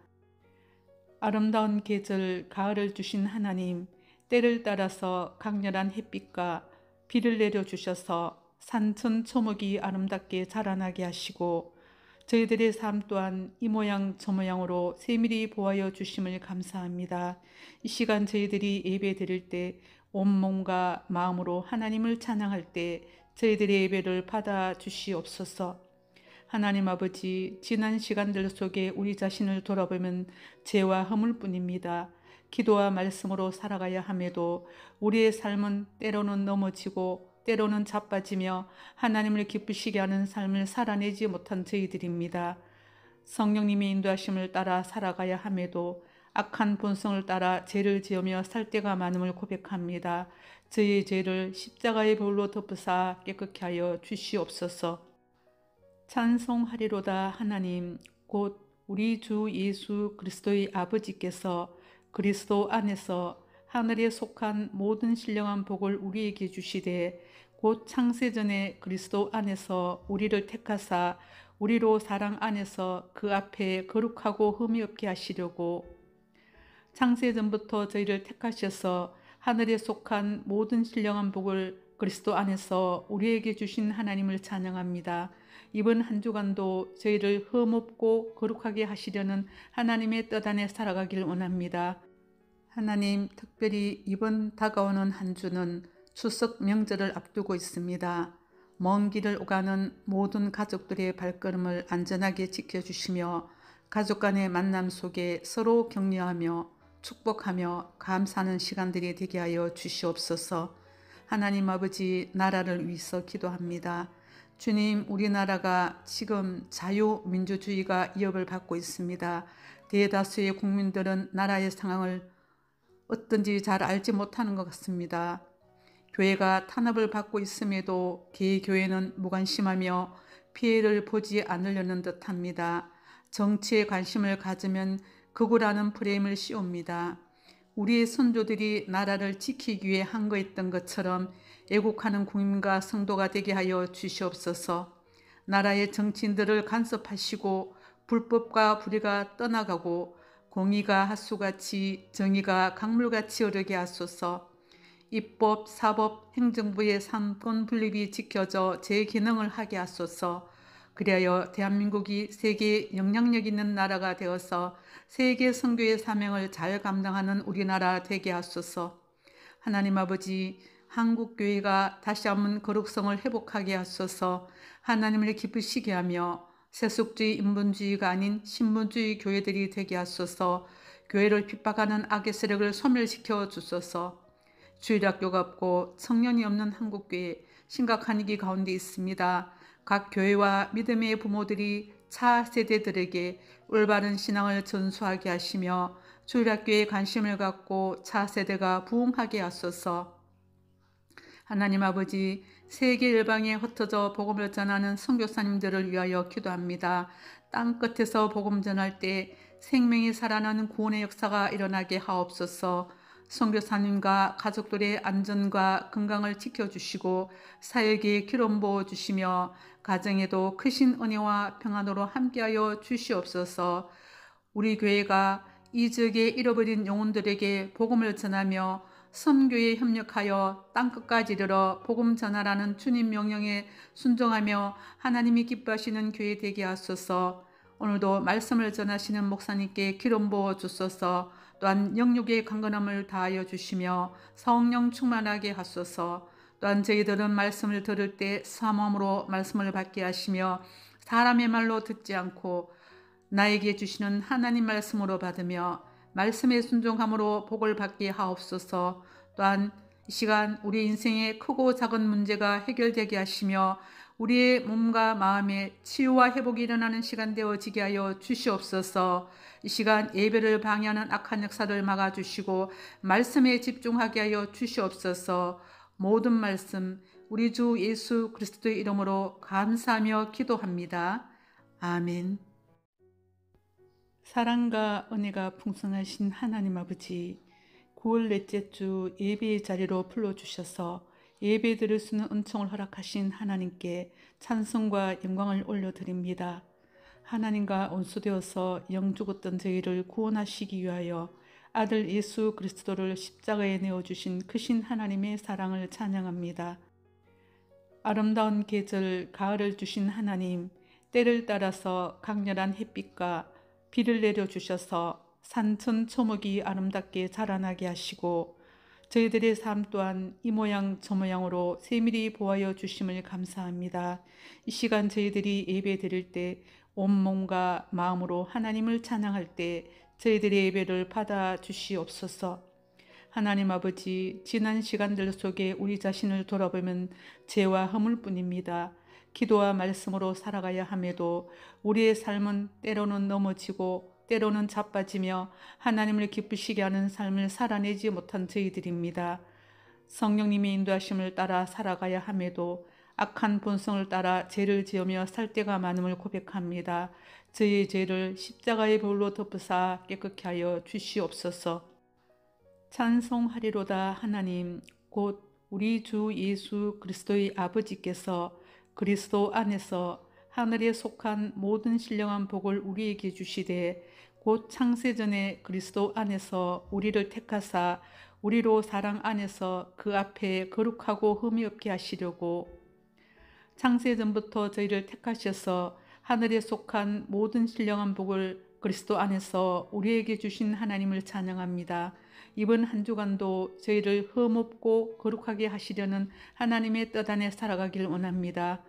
아름다운 계절 가을을 주신 하나님, 때를 따라서 강렬한 햇빛과 비를 내려주셔서 산천 초목이 아름답게 자라나게 하시고 저희들의 삶 또한 이 모양 저 모양으로 세밀히 보아여 주심을 감사합니다. 이 시간 저희들이 예배 드릴 때 온몸과 마음으로 하나님을 찬양할 때 저희들의 예배를 받아 주시옵소서. 하나님 아버지, 지난 시간들 속에 우리 자신을 돌아보면 죄와 허물뿐입니다. 기도와 말씀으로 살아가야 함에도 우리의 삶은 때로는 넘어지고 때로는 자빠지며 하나님을 기쁘시게 하는 삶을 살아내지 못한 저희들입니다. 성령님의 인도하심을 따라 살아가야 함에도 악한 본성을 따라 죄를 지으며 살 때가 많음을 고백합니다. 저희의 죄를 십자가의 볼로 덮으사 깨끗게 하여 주시옵소서. 찬송하리로다. 하나님 곧 우리 주 예수 그리스도의 아버지께서 그리스도 안에서 하늘에 속한 모든 신령한 복을 우리에게 주시되 곧 창세전에 그리스도 안에서 우리를 택하사 우리로 사랑 안에서 그 앞에 거룩하고 흠이 없게 하시려고 창세전부터 저희를 택하셔서 하늘에 속한 모든 신령한 복을 그리스도 안에서 우리에게 주신 하나님을 찬양합니다. 이번 한 주간도 저희를 흠없고 거룩하게 하시려는 하나님의 뜻 안에 살아가길 원합니다. 하나님, 특별히 이번 다가오는 한 주는 추석 명절을 앞두고 있습니다. 먼 길을 오가는 모든 가족들의 발걸음을 안전하게 지켜주시며 가족 간의 만남 속에 서로 격려하며 축복하며 감사하는 시간들이 되게 하여 주시옵소서. 하나님 아버지, 나라를 위해서 기도합니다. 주님, 우리나라가 지금 자유민주주의가 위협을 받고 있습니다. 대다수의 국민들은 나라의 상황을 어떤지 잘 알지 못하는 것 같습니다. 교회가 탄압을 받고 있음에도 개교회는 무관심하며 피해를 보지 않으려는 듯합니다. 정치에 관심을 가지면 극우라는 프레임을 씌웁니다. 우리의 선조들이 나라를 지키기 위해 항거했던 것처럼 애국하는 국민과 성도가 되게 하여 주시옵소서. 나라의 정치인들을 간섭하시고 불법과 불의가 떠나가고 공의가 하수같이 정의가 강물같이 흐르게 하소서. 입법, 사법, 행정부의 삼권 분립이 지켜져 제 기능을 하게 하소서. 그리하여 대한민국이 세계에 영향력 있는 나라가 되어서 세계 선교의 사명을 잘 감당하는 우리나라 되게 하소서. 하나님 아버지, 한국교회가 다시 한번 거룩성을 회복하게 하소서. 하나님을 기쁘시게 하며 세속주의, 인본주의가 아닌 신분주의 교회들이 되게 하소서. 교회를 핍박하는 악의 세력을 소멸시켜 주소서. 주일학교가 없고 청년이 없는 한국교회 심각한 위기 가운데 있습니다. 각 교회와 믿음의 부모들이 차세대들에게 올바른 신앙을 전수하게 하시며 주일학교에 관심을 갖고 차세대가 부흥하게 하소서. 하나님 아버지, 세계 열방에 흩어져 복음을 전하는 선교사님들을 위하여 기도합니다. 땅끝에서 복음 전할 때 생명이 살아나는 구원의 역사가 일어나게 하옵소서. 선교사님과 가족들의 안전과 건강을 지켜주시고 사역에 기름 부어주시며 가정에도 크신 은혜와 평안으로 함께하여 주시옵소서. 우리 교회가 이 지역에 잃어버린 영혼들에게 복음을 전하며 선교에 협력하여 땅끝까지 이르러 복음 전하라는 주님 명령에 순종하며 하나님이 기뻐하시는 교회 되게 하소서. 오늘도 말씀을 전하시는 목사님께 기름 부어 주소서. 또한 영육의 강건함을 다하여 주시며 성령 충만하게 하소서. 또한 저희들은 말씀을 들을 때 사모함으로 말씀을 받게 하시며 사람의 말로 듣지 않고 나에게 주시는 하나님 말씀으로 받으며 말씀에 순종함으로 복을 받게 하옵소서. 또한 이 시간 우리 인생의 크고 작은 문제가 해결되게 하시며 우리의 몸과 마음에 치유와 회복이 일어나는 시간 되어지게 하여 주시옵소서. 이 시간 예배를 방해하는 악한 역사를 막아주시고 말씀에 집중하게 하여 주시옵소서. 모든 말씀 우리 주 예수 그리스도의 이름으로 감사하며 기도합니다. 아멘. 사랑과 은혜가 풍성하신 하나님 아버지, 9월 넷째 주 예배의 자리로 불러주셔서 예배 드릴 수 있는 은총을 허락하신 하나님께 찬송과 영광을 올려드립니다. 하나님과 원수되어서 영죽었던 저희를 구원하시기 위하여 아들 예수 그리스도를 십자가에 내어주신 크신 하나님의 사랑을 찬양합니다. 아름다운 계절 가을을 주신 하나님, 때를 따라서 강렬한 햇빛과 비를 내려주셔서 산천 초목이 아름답게 자라나게 하시고 저희들의 삶 또한 이 모양 저 모양으로 세밀히 보하여 주심을 감사합니다. 이 시간 저희들이 예배 드릴 때 온몸과 마음으로 하나님을 찬양할 때 저희들의 예배를 받아 주시옵소서. 하나님 아버지, 지난 시간들 속에 우리 자신을 돌아보면 죄와 허물뿐입니다. 기도와 말씀으로 살아가야 함에도 우리의 삶은 때로는 넘어지고 때로는 자빠지며 하나님을 기쁘시게 하는 삶을 살아내지 못한 저희들입니다. 성령님의 인도하심을 따라 살아가야 함에도 악한 본성을 따라 죄를 지으며 살 때가 많음을 고백합니다. 저희의 죄를 십자가의 볼로 덮으사 깨끗게 하여 주시옵소서. 찬송하리로다 하나님, 곧 우리 주 예수 그리스도의 아버지께서 그리스도 안에서 하늘에 속한 모든 신령한 복을 우리에게 주시되 곧 창세전에 그리스도 안에서 우리를 택하사 우리로 사랑 안에서 그 앞에 거룩하고 흠이 없게 하시려고 창세전부터 저희를 택하셔서 하늘에 속한 모든 신령한 복을 그리스도 안에서 우리에게 주신 하나님을 찬양합니다. 이번 한 주간도 저희를 흠없고 거룩하게 하시려는 하나님의 뜻 안에 살아가길 원합니다.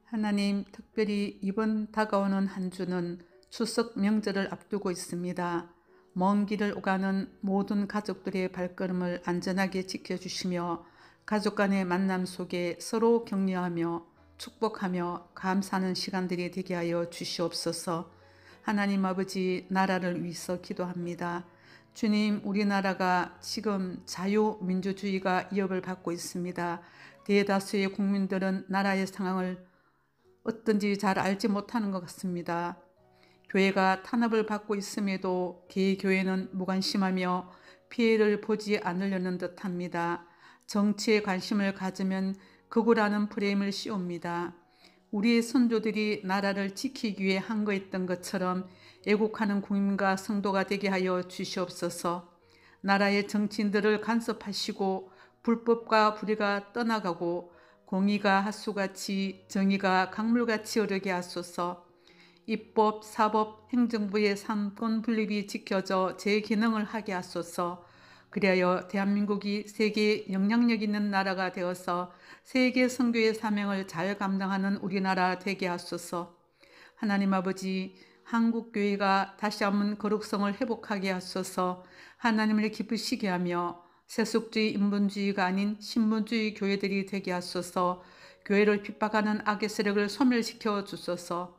하나님, 특별히 이번 다가오는 한 주는 추석 명절을 앞두고 있습니다. 먼 길을 오가는 모든 가족들의 발걸음을 안전하게 지켜주시며 가족 간의 만남 속에 서로 격려하며 축복하며 감사하는 시간들이 되게 하여 주시옵소서. 하나님 아버지, 나라를 위해서 기도합니다. 주님, 우리나라가 지금 자유민주주의가 위협을 받고 있습니다. 대다수의 국민들은 나라의 상황을 어떤지 잘 알지 못하는 것 같습니다. 교회가 탄압을 받고 있음에도 개교회는 무관심하며 피해를 보지 않으려는 듯합니다. 정치에 관심을 가지면 극우라는 프레임을 씌웁니다. 우리의 선조들이 나라를 지키기 위해 항거했던 것처럼 애국하는 국민과 성도가 되게 하여 주시옵소서. 나라의 정치인들을 간섭하시고 불법과 불의가 떠나가고 공의가 하수같이 정의가 강물같이 흐르게 하소서. 입법, 사법, 행정부의 삼권 분립이 지켜져 제 기능을 하게 하소서. 그리하여 대한민국이 세계에 영향력 있는 나라가 되어서 세계 선교의 사명을 잘 감당하는 우리나라 되게 하소서. 하나님 아버지, 한국교회가 다시 한번 거룩성을 회복하게 하소서. 하나님을 기쁘시게 하며 세속주의, 인본주의가 아닌 신분주의 교회들이 되게 하소서. 교회를 핍박하는 악의 세력을 소멸시켜 주소서.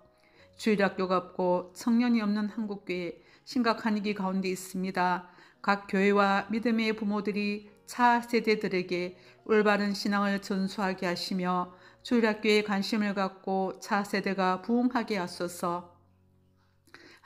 주일학교가 없고 청년이 없는 한국교회 심각한 위기 가운데 있습니다. 각 교회와 믿음의 부모들이 차세대들에게 올바른 신앙을 전수하게 하시며 주일학교에 관심을 갖고 차세대가 부흥하게 하소서.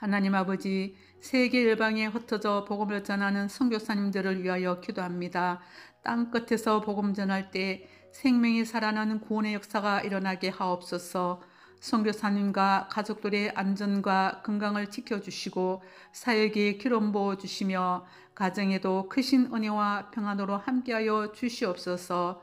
하나님 아버지, 세계 열방에 흩어져 복음을 전하는 선교사님들을 위하여 기도합니다. 땅 끝에서 복음 전할 때 생명이 살아나는 구원의 역사가 일어나게 하옵소서. 선교사님과 가족들의 안전과 건강을 지켜주시고 사역에 기름 부어주시며 가정에도 크신 은혜와 평안으로 함께하여 주시옵소서.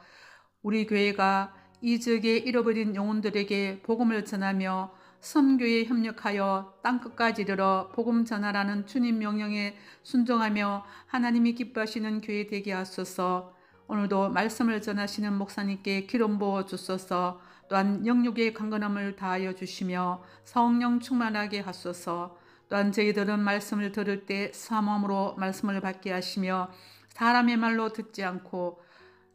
우리 교회가 이 지역에 잃어버린 영혼들에게 복음을 전하며 선교에 협력하여 땅끝까지 이르러 복음 전하라는 주님 명령에 순종하며 하나님이 기뻐하시는 교회 되게 하소서. 오늘도 말씀을 전하시는 목사님께 기름 부어 주소서. 또한 영육의 강건함을 다하여 주시며 성령 충만하게 하소서. 또한 저희들은 말씀을 들을 때 사모함으로 말씀을 받게 하시며 사람의 말로 듣지 않고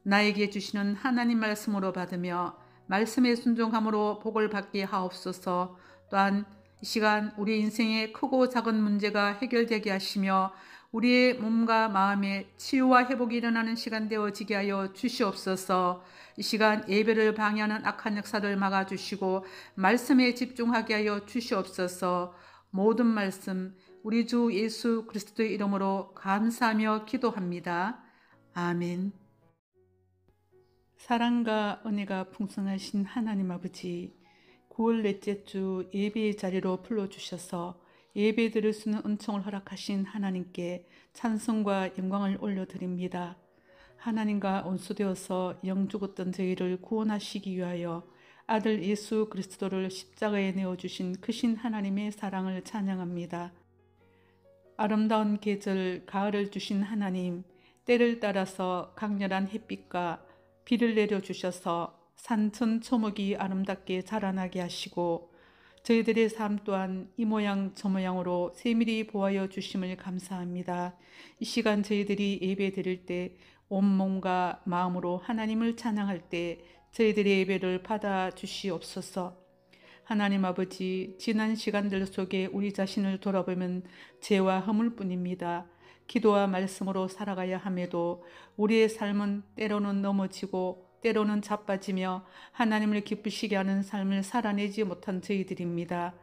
나에게 주시는 하나님 말씀으로 받으며 말씀에 순종함으로 복을 받게 하옵소서. 또한 이 시간 우리 인생의 크고 작은 문제가 해결되게 하시며 우리의 몸과 마음의 치유와 회복이 일어나는 시간 되어지게 하여 주시옵소서. 이 시간 예배를 방해하는 악한 역사를 막아주시고 말씀에 집중하게 하여 주시옵소서. 모든 말씀 우리 주 예수 그리스도의 이름으로 감사하며 기도합니다. 아멘. 사랑과 은혜가 풍성하신 하나님 아버지, 9월 넷째 주 예배의 자리로 불러주셔서 예배 드릴 수 있는 은총을 허락하신 하나님께 찬송과 영광을 올려드립니다. 하나님과 원수되어서 영죽었던 저희를 구원하시기 위하여 아들 예수 그리스도를 십자가에 내어주신 크신 하나님의 사랑을 찬양합니다. 아름다운 계절 가을을 주신 하나님, 때를 따라서 강렬한 햇빛과 비를 내려주셔서 산천 초목이 아름답게 자라나게 하시고 저희들의 삶 또한 이 모양 저 모양으로 세밀히 보아여 주심을 감사합니다. 이 시간 저희들이 예배 드릴 때 온몸과 마음으로 하나님을 찬양할 때 저희들의 예배를 받아 주시옵소서. 하나님 아버지, 지난 시간들 속에 우리 자신을 돌아보면 죄와 허물뿐입니다. 기도와 말씀으로 살아가야 함에도 우리의 삶은 때로는 넘어지고 때로는 자빠지며 하나님을 기쁘시게 하는 삶을 살아내지 못한 저희들입니다.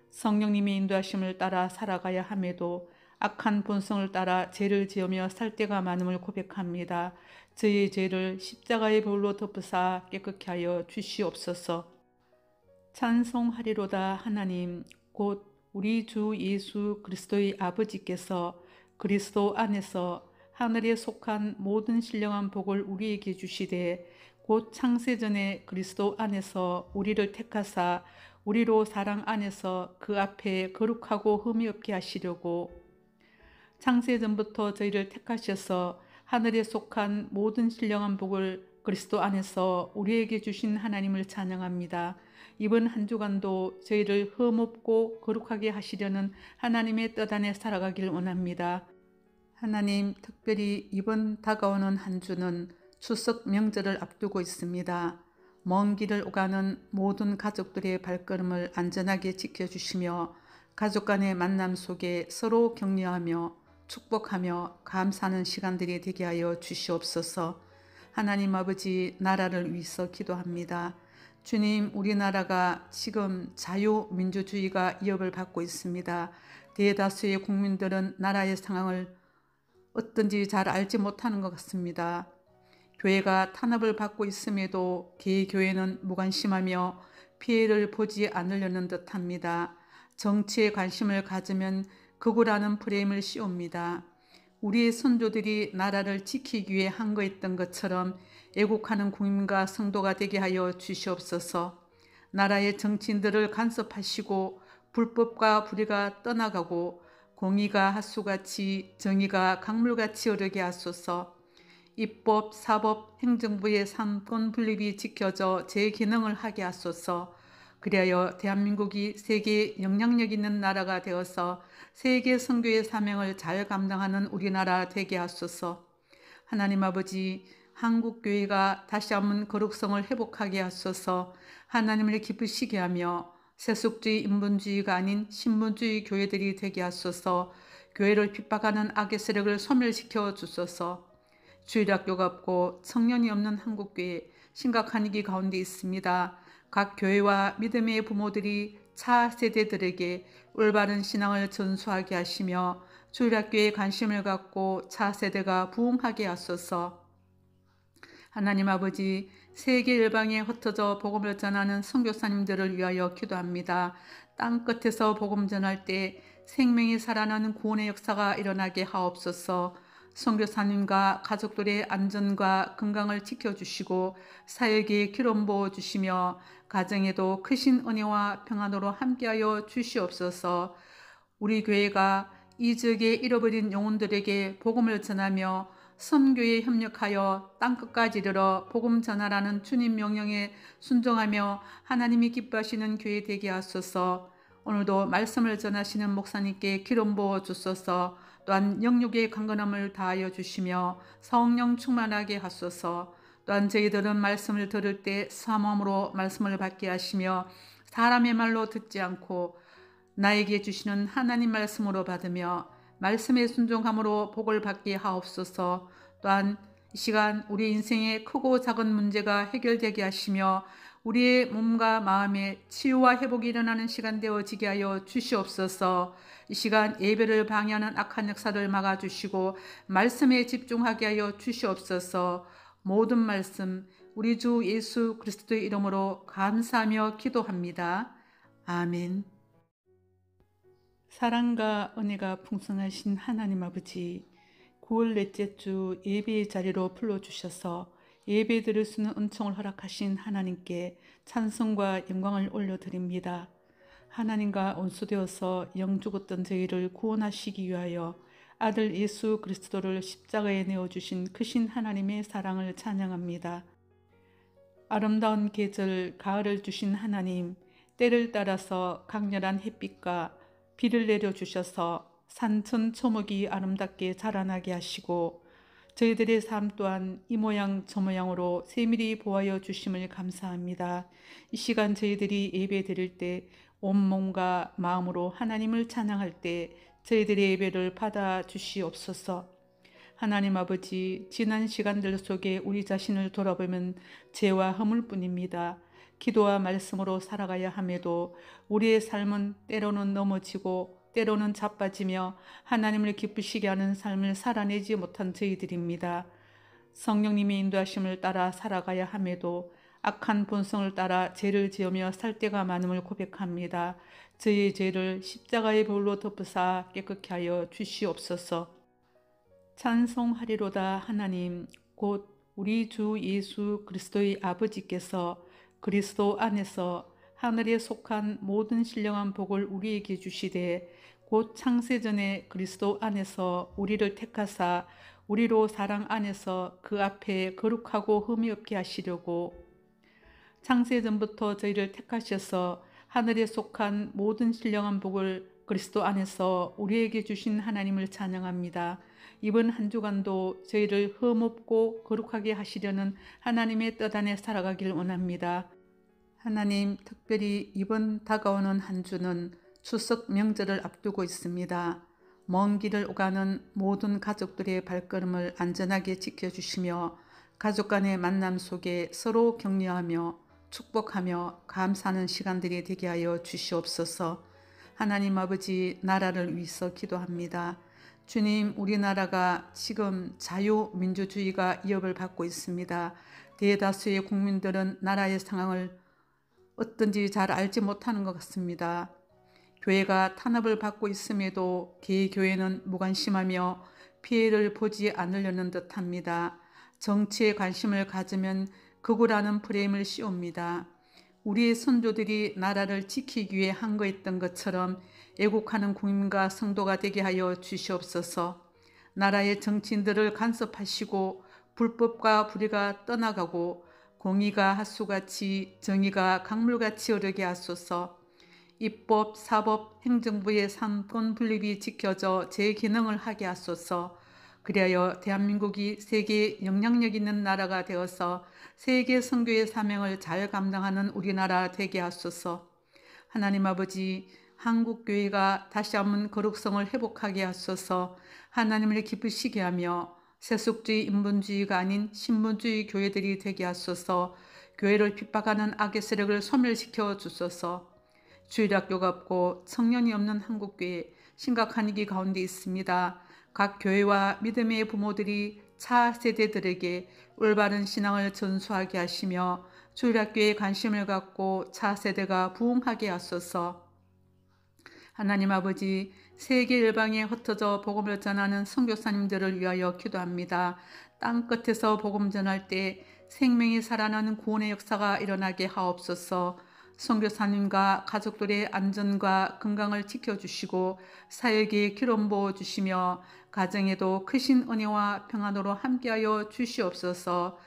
성령님의 인도하심을 따라 살아가야 함에도 악한 본성을 따라 죄를 지으며 살 때가 많음을 고백합니다. 저희의 죄를 십자가의 볼로 덮으사 깨끗게 하여 주시옵소서. 찬송하리로다 하나님, 곧 우리 주 예수 그리스도의 아버지께서 그리스도 안에서 하늘에 속한 모든 신령한 복을 우리에게 주시되 곧 창세전에 그리스도 안에서 우리를 택하사 우리로 사랑 안에서 그 앞에 거룩하고 흠이 없게 하시려고 창세전부터 저희를 택하셔서 하늘에 속한 모든 신령한 복을 그리스도 안에서 우리에게 주신 하나님을 찬양합니다. 이번 한 주간도 저희를 흠없고 거룩하게 하시려는 하나님의 뜻 안에 살아가길 원합니다. 하나님, 특별히 이번 다가오는 한 주는 추석 명절을 앞두고 있습니다. 먼 길을 오가는 모든 가족들의 발걸음을 안전하게 지켜주시며 가족 간의 만남 속에 서로 격려하며 축복하며 감사하는 시간들이 되게 하여 주시옵소서. 하나님 아버지, 나라를 위해서 기도합니다. 주님, 우리나라가 지금 자유민주주의가 위협을 받고 있습니다. 대다수의 국민들은 나라의 상황을 어떤지 잘 알지 못하는 것 같습니다. 교회가 탄압을 받고 있음에도 개교회는 무관심하며 피해를 보지 않으려는 듯합니다. 정치에 관심을 가지면 극우라는 프레임을 씌웁니다. 우리의 선조들이 나라를 지키기 위해 항거했던 것처럼 애국하는 국민과 성도가 되게 하여 주시옵소서. 나라의 정치인들을 간섭하시고 불법과 불의가 떠나가고 공의가 하수같이 정의가 강물같이 흐르게 하소서. 입법, 사법, 행정부의 삼권 분립이 지켜져 제 기능을 하게 하소서. 그리하여 대한민국이 세계에 영향력 있는 나라가 되어서 세계 선교의 사명을 잘 감당하는 우리나라 되게 하소서. 하나님 아버지, 한국교회가 다시 한번 거룩성을 회복하게 하소서. 하나님을 기쁘시게 하며 세속주의, 인본주의가 아닌 신분주의 교회들이 되게 하소서. 교회를 핍박하는 악의 세력을 소멸시켜 주소서. 주일학교가 없고 청년이 없는 한국교회 심각한 위기 가운데 있습니다. 각 교회와 믿음의 부모들이 차 세대들에게 올바른 신앙을 전수하게 하시며 주일학교에 관심을 갖고 차 세대가 부흥하게 하소서. 하나님 아버지, 세계 일방에 흩어져 복음을 전하는 선교사님들을 위하여 기도합니다. 땅 끝에서 복음 전할 때 생명이 살아나는 구원의 역사가 일어나게 하옵소서. 선교사님과 가족들의 안전과 건강을 지켜주시고 사역에 기름 부어주시며 가정에도 크신 은혜와 평안으로 함께하여 주시옵소서. 우리 교회가 이 지역에 잃어버린 영혼들에게 복음을 전하며 선교에 협력하여 땅끝까지 이르러 복음 전하라는 주님 명령에 순종하며 하나님이 기뻐하시는 교회 되게 하소서. 오늘도 말씀을 전하시는 목사님께 기름 부어 주소서. 또한 영육의 강건함을 다하여 주시며 성령 충만하게 하소서. 또한 저희들은 말씀을 들을 때 사모함으로 말씀을 받게 하시며 사람의 말로 듣지 않고 나에게 주시는 하나님 말씀으로 받으며 말씀에 순종함으로 복을 받게 하옵소서. 또한 이 시간 우리 인생의 크고 작은 문제가 해결되게 하시며 우리의 몸과 마음에 치유와 회복이 일어나는 시간 되어지게 하여 주시옵소서. 이 시간 예배를 방해하는 악한 역사를 막아주시고 말씀에 집중하게 하여 주시옵소서. 모든 말씀 우리 주 예수 그리스도의 이름으로 감사하며 기도합니다. 아멘. 사랑과 은혜가 풍성하신 하나님 아버지, 9월 넷째 주 예배의 자리로 불러주셔서 예배 드릴 수 있는 은총을 허락하신 하나님께 찬송과 영광을 올려드립니다. 하나님과 원수되어서 영죽었던 저희를 구원하시기 위하여 아들 예수 그리스도를 십자가에 내어주신 크신 하나님의 사랑을 찬양합니다. 아름다운 계절 가을을 주신 하나님, 때를 따라서 강렬한 햇빛과 비를 내려주셔서 산천 초목이 아름답게 자라나게 하시고 저희들의 삶 또한 이 모양 저 모양으로 세밀히 보아여 주심을 감사합니다. 이 시간 저희들이 예배 드릴 때 온몸과 마음으로 하나님을 찬양할 때 저희들의 예배를 받아 주시옵소서. 하나님 아버지, 지난 시간들 속에 우리 자신을 돌아보면 죄와 허물뿐입니다. 기도와 말씀으로 살아가야 함에도 우리의 삶은 때로는 넘어지고 때로는 자빠지며 하나님을 기쁘시게 하는 삶을 살아내지 못한 저희들입니다. 성령님의 인도하심을 따라 살아가야 함에도 악한 본성을 따라 죄를 지으며 살 때가 많음을 고백합니다. 저희의 죄를 십자가의 볼로 덮으사 깨끗게 하여 주시옵소서. 찬송하리로다. 하나님 곧 우리 주 예수 그리스도의 아버지께서 그리스도 안에서 하늘에 속한 모든 신령한 복을 우리에게 주시되 곧 창세전에 그리스도 안에서 우리를 택하사 우리로 사랑 안에서 그 앞에 거룩하고 흠이 없게 하시려고 창세전부터 저희를 택하셔서 하늘에 속한 모든 신령한 복을 그리스도 안에서 우리에게 주신 하나님을 찬양합니다. 이번 한 주간도 저희를 흠없고 거룩하게 하시려는 하나님의 뜻 안에 살아가길 원합니다. 하나님, 특별히 이번 다가오는 한 주는 추석 명절을 앞두고 있습니다. 먼 길을 오가는 모든 가족들의 발걸음을 안전하게 지켜주시며 가족 간의 만남 속에 서로 격려하며 축복하며 감사하는 시간들이 되게 하여 주시옵소서. 하나님 아버지, 나라를 위해서 기도합니다. 주님, 우리나라가 지금 자유민주주의가 위협을 받고 있습니다. 대다수의 국민들은 나라의 상황을 어떤지 잘 알지 못하는 것 같습니다. 교회가 탄압을 받고 있음에도 개교회는 무관심하며 피해를 보지 않으려는 듯합니다. 정치에 관심을 가지면 극우라는 프레임을 씌웁니다. 우리의 선조들이 나라를 지키기 위해 항거했던 것처럼 애국하는 국민과 성도가 되게 하여 주시옵소서. 나라의 정치인들을 간섭하시고 불법과 불의가 떠나가고 공의가 하수같이 정의가 강물같이 흐르게 하소서. 입법, 사법, 행정부의 삼권 분립이 지켜져 제 기능을 하게 하소서. 그리하여 대한민국이 세계에 영향력 있는 나라가 되어서 세계 선교의 사명을 잘 감당하는 우리나라 되게 하소서. 하나님 아버지, 한국교회가 다시 한번 거룩성을 회복하게 하소서. 하나님을 기쁘시게 하며 세속주의, 인본주의가 아닌 신분주의 교회들이 되게 하소서. 교회를 핍박하는 악의 세력을 소멸시켜 주소서. 주일학교가 없고 청년이 없는 한국교회 심각한 위기 가운데 있습니다. 각 교회와 믿음의 부모들이 차 세대들에게 올바른 신앙을 전수하게 하시며 주일학교에 관심을 갖고 차 세대가 부흥하게 하소서. 하나님 아버지, 세계 일방에 흩어져 복음을 전하는 선교사님들을 위하여 기도합니다. 땅 끝에서 복음 전할 때 생명이 살아나는 구원의 역사가 일어나게 하옵소서. 선교사님과 가족들의 안전과 건강을 지켜주시고 사역에 기름 부어주시며 가정에도 크신 은혜와 평안으로 함께하여 주시옵소서.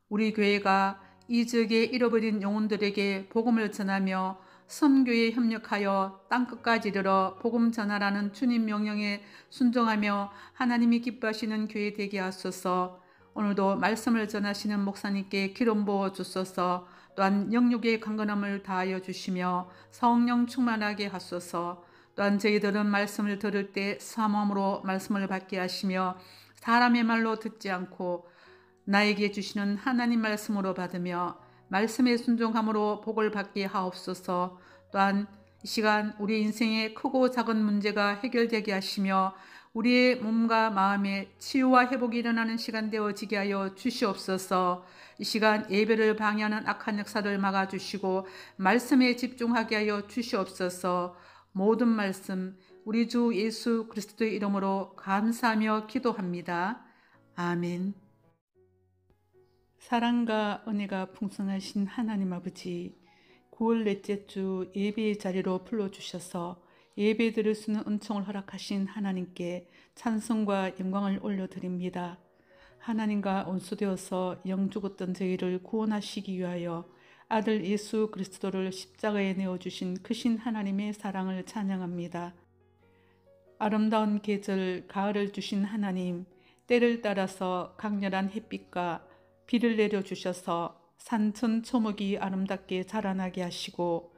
우리 교회가 이 지역에 잃어버린 영혼들에게 복음을 전하며 선교에 협력하여 땅끝까지 이르러 복음 전하라는 주님 명령에 순종하며 하나님이 기뻐하시는 교회 되게 하소서. 오늘도 말씀을 전하시는 목사님께 기름 부어 주소서. 또한 영육의 강건함을 다하여 주시며 성령 충만하게 하소서. 또한 저희들은 말씀을 들을 때 사모함으로 말씀을 받게 하시며 사람의 말로 듣지 않고 나에게 주시는 하나님 말씀으로 받으며 말씀에 순종함으로 복을 받게 하옵소서. 또한 이 시간 우리 인생의 크고 작은 문제가 해결되게 하시며 우리의 몸과 마음에 치유와 회복이 일어나는 시간 되어지게 하여 주시옵소서. 이 시간 예배를 방해하는 악한 역사를 막아주시고 말씀에 집중하게 하여 주시옵소서. 모든 말씀 우리 주 예수 그리스도의 이름으로 감사하며 기도합니다. 아멘. 사랑과 은혜가 풍성하신 하나님 아버지, 9월 넷째 주 예배의 자리로 불러주셔서 예배 드릴 수 있는 은총을 허락하신 하나님께 찬송과 영광을 올려드립니다. 하나님과 원수되어서 영 죽었던 저희를 구원하시기 위하여 아들 예수 그리스도를 십자가에 내어주신 크신 하나님의 사랑을 찬양합니다. 아름다운 계절 가을을 주신 하나님, 때를 따라서 강렬한 햇빛과 비를 내려주셔서 산천 초목이 아름답게 자라나게 하시고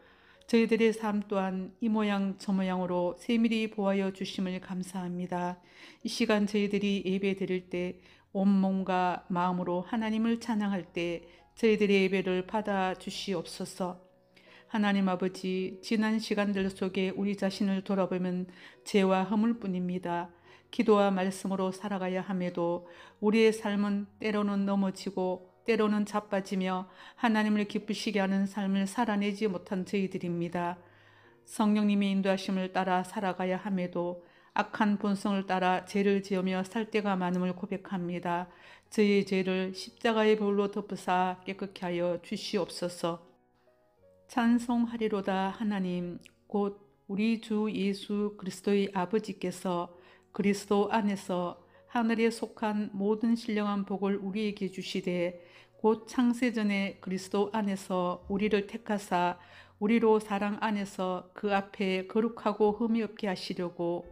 저희들의 삶 또한 이 모양 저 모양으로 세밀히 보아여 주심을 감사합니다. 이 시간 저희들이 예배 드릴 때 온몸과 마음으로 하나님을 찬양할 때 저희들의 예배를 받아 주시옵소서. 하나님 아버지, 지난 시간들 속에 우리 자신을 돌아보면 죄와 허물뿐입니다. 기도와 말씀으로 살아가야 함에도 우리의 삶은 때로는 넘어지고 때로는 자빠지며 하나님을 기쁘시게 하는 삶을 살아내지 못한 저희들입니다. 성령님의 인도하심을 따라 살아가야 함에도 악한 본성을 따라 죄를 지으며 살 때가 많음을 고백합니다. 저희의 죄를 십자가의 볼로 덮으사 깨끗게 하여 주시옵소서. 찬송하리로다. 하나님 곧 우리 주 예수 그리스도의 아버지께서 그리스도 안에서 하늘에 속한 모든 신령한 복을 우리에게 주시되 곧 창세전에 그리스도 안에서 우리를 택하사 우리로 사랑 안에서 그 앞에 거룩하고 흠이 없게 하시려고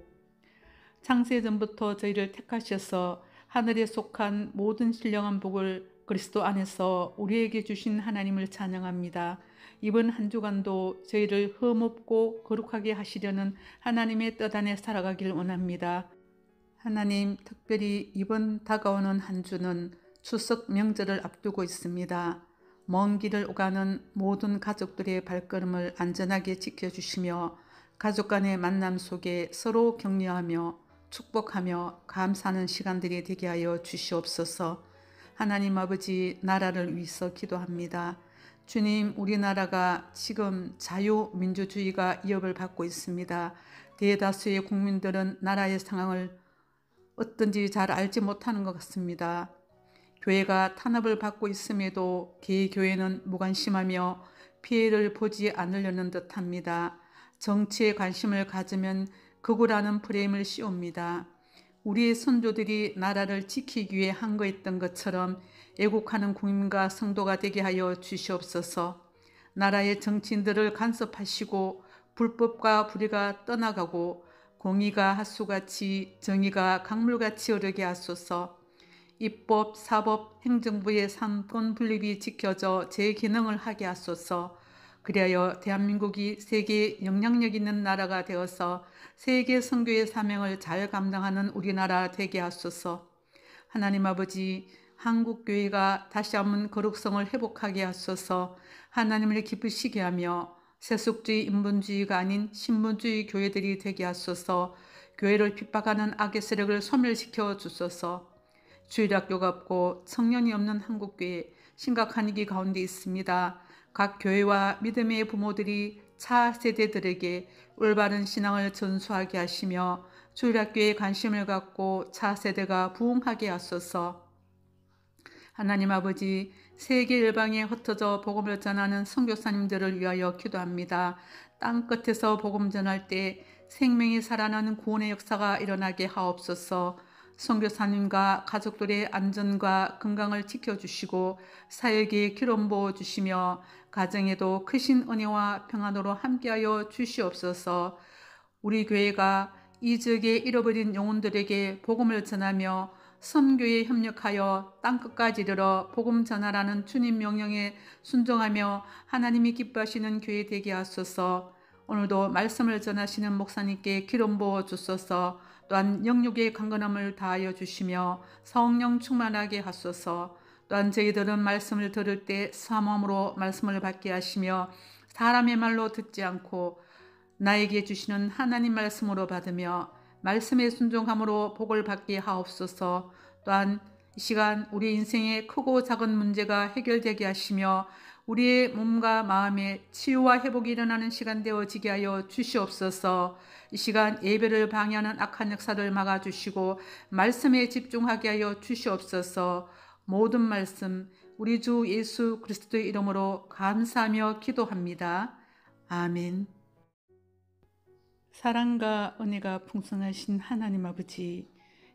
창세전부터 저희를 택하셔서 하늘에 속한 모든 신령한 복을 그리스도 안에서 우리에게 주신 하나님을 찬양합니다. 이번 한 주간도 저희를 흠없고 거룩하게 하시려는 하나님의 뜻 안에 살아가길 원합니다. 하나님, 특별히 이번 다가오는 한 주는 추석 명절을 앞두고 있습니다. 먼 길을 오가는 모든 가족들의 발걸음을 안전하게 지켜주시며 가족 간의 만남 속에 서로 격려하며 축복하며 감사하는 시간들이 되게 하여 주시옵소서. 하나님 아버지, 나라를 위해서 기도합니다. 주님, 우리나라가 지금 자유민주주의가 위협을 받고 있습니다. 대다수의 국민들은 나라의 상황을 어떤지 잘 알지 못하는 것 같습니다. 교회가 탄압을 받고 있음에도 개교회는 무관심하며 피해를 보지 않으려는 듯합니다. 정치에 관심을 가지면 극우라는 프레임을 씌웁니다. 우리의 선조들이 나라를 지키기 위해 항거했던 것처럼 애국하는 국민과 성도가 되게 하여 주시옵소서. 나라의 정치인들을 간섭하시고 불법과 불의가 떠나가고 공의가 하수같이 정의가 강물같이 흐르게 하소서. 입법, 사법, 행정부의 삼권 분립이 지켜져 제 기능을 하게 하소서. 그리하여 대한민국이 세계에 영향력 있는 나라가 되어서 세계 선교의 사명을 잘 감당하는 우리나라 되게 하소서. 하나님 아버지, 한국교회가 다시 한번 거룩성을 회복하게 하소서. 하나님을 기쁘시게 하며 세속주의, 인본주의가 아닌 신분주의 교회들이 되게 하소서. 교회를 핍박하는 악의 세력을 소멸시켜 주소서. 주일학교가 없고 청년이 없는 한국교회 심각한 위기 가운데 있습니다. 각 교회와 믿음의 부모들이 차세대들에게 올바른 신앙을 전수하게 하시며 주일학교에 관심을 갖고 차세대가 부흥하게 하소서. 하나님 아버지, 세계 열방에 흩어져 복음을 전하는 선교사님들을 위하여 기도합니다. 땅 끝에서 복음 전할 때 생명이 살아나는 구원의 역사가 일어나게 하옵소서. 선교사님과 가족들의 안전과 건강을 지켜주시고 사역에 기름 부어주시며 가정에도 크신 은혜와 평안으로 함께하여 주시옵소서. 우리 교회가 이 지역에 잃어버린 영혼들에게 복음을 전하며 선교에 협력하여 땅끝까지 이르러 복음 전하라는 주님 명령에 순종하며 하나님이 기뻐하시는 교회 되게 하소서. 오늘도 말씀을 전하시는 목사님께 기름 부어 주소서. 또한 영육의 강건함을 다하여 주시며 성령 충만하게 하소서. 또한 저희들은 말씀을 들을 때 사모함으로 말씀을 받게 하시며 사람의 말로 듣지 않고 나에게 주시는 하나님 말씀으로 받으며 말씀에 순종함으로 복을 받게 하옵소서. 또한 이 시간 우리 인생의 크고 작은 문제가 해결되게 하시며 우리의 몸과 마음의 치유와 회복이 일어나는 시간 되어지게 하여 주시옵소서. 이 시간 예배를 방해하는 악한 역사를 막아주시고 말씀에 집중하게 하여 주시옵소서. 모든 말씀 우리 주 예수 그리스도의 이름으로 감사하며 기도합니다. 아멘. 사랑과 은혜가 풍성하신 하나님 아버지,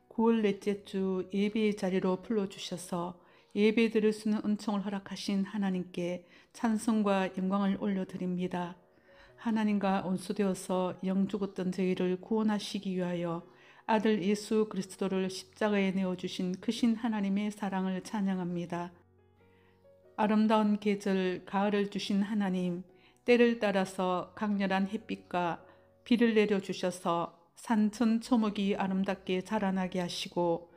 9월 넷째 주 예배의 자리로 불러주셔서 예배 드릴 수 있는 은총을 허락하신 하나님께 찬송과 영광을 올려드립니다. 하나님과 원수되어서 영 죽었던 저희를 구원하시기 위하여 아들 예수 그리스도를 십자가에 내어주신 크신 하나님의 사랑을 찬양합니다. 아름다운 계절 가을을 주신 하나님, 때를 따라서 강렬한 햇빛과 비를 내려주셔서 산천 초목이 아름답게 자라나게 하시고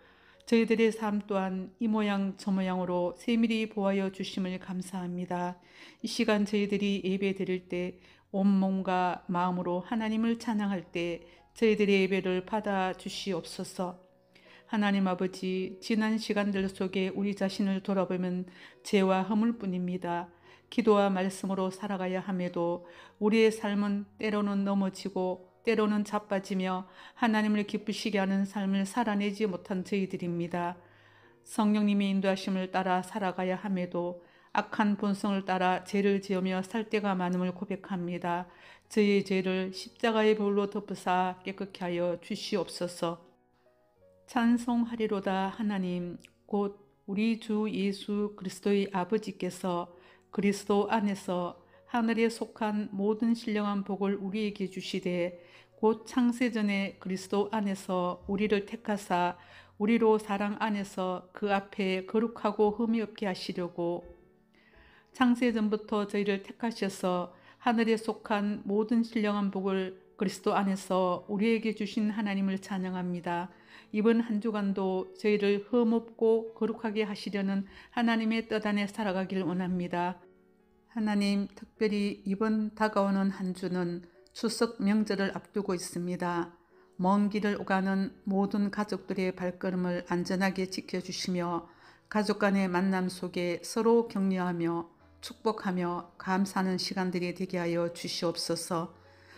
저희들의 삶 또한 이 모양 저 모양으로 세밀히 보아여 주심을 감사합니다. 이 시간 저희들이 예배 드릴 때 온몸과 마음으로 하나님을 찬양할 때 저희들의 예배를 받아 주시옵소서. 하나님 아버지, 지난 시간들 속에 우리 자신을 돌아보면 죄와 허물뿐입니다. 기도와 말씀으로 살아가야 함에도 우리의 삶은 때로는 넘어지고 때로는 자빠지며 하나님을 기쁘시게 하는 삶을 살아내지 못한 저희들입니다. 성령님의 인도하심을 따라 살아가야 함에도 악한 본성을 따라 죄를 지으며 살 때가 많음을 고백합니다. 저희의 죄를 십자가의 볼로 덮으사 깨끗게 하여 주시옵소서. 찬송하리로다. 하나님 곧 우리 주 예수 그리스도의 아버지께서 그리스도 안에서 하늘에 속한 모든 신령한 복을 우리에게 주시되 곧 창세전에 그리스도 안에서 우리를 택하사 우리로 사랑 안에서 그 앞에 거룩하고 흠이 없게 하시려고 창세전부터 저희를 택하셔서 하늘에 속한 모든 신령한 복을 그리스도 안에서 우리에게 주신 하나님을 찬양합니다. 이번 한 주간도 저희를 흠없고 거룩하게 하시려는 하나님의 뜻 안에 살아가길 원합니다. 하나님, 특별히 이번 다가오는 한 주는 추석 명절을 앞두고 있습니다. 먼 길을 오가는 모든 가족들의 발걸음을 안전하게 지켜주시며 가족 간의 만남 속에 서로 격려하며 축복하며 감사하는 시간들이 되게 하여 주시옵소서.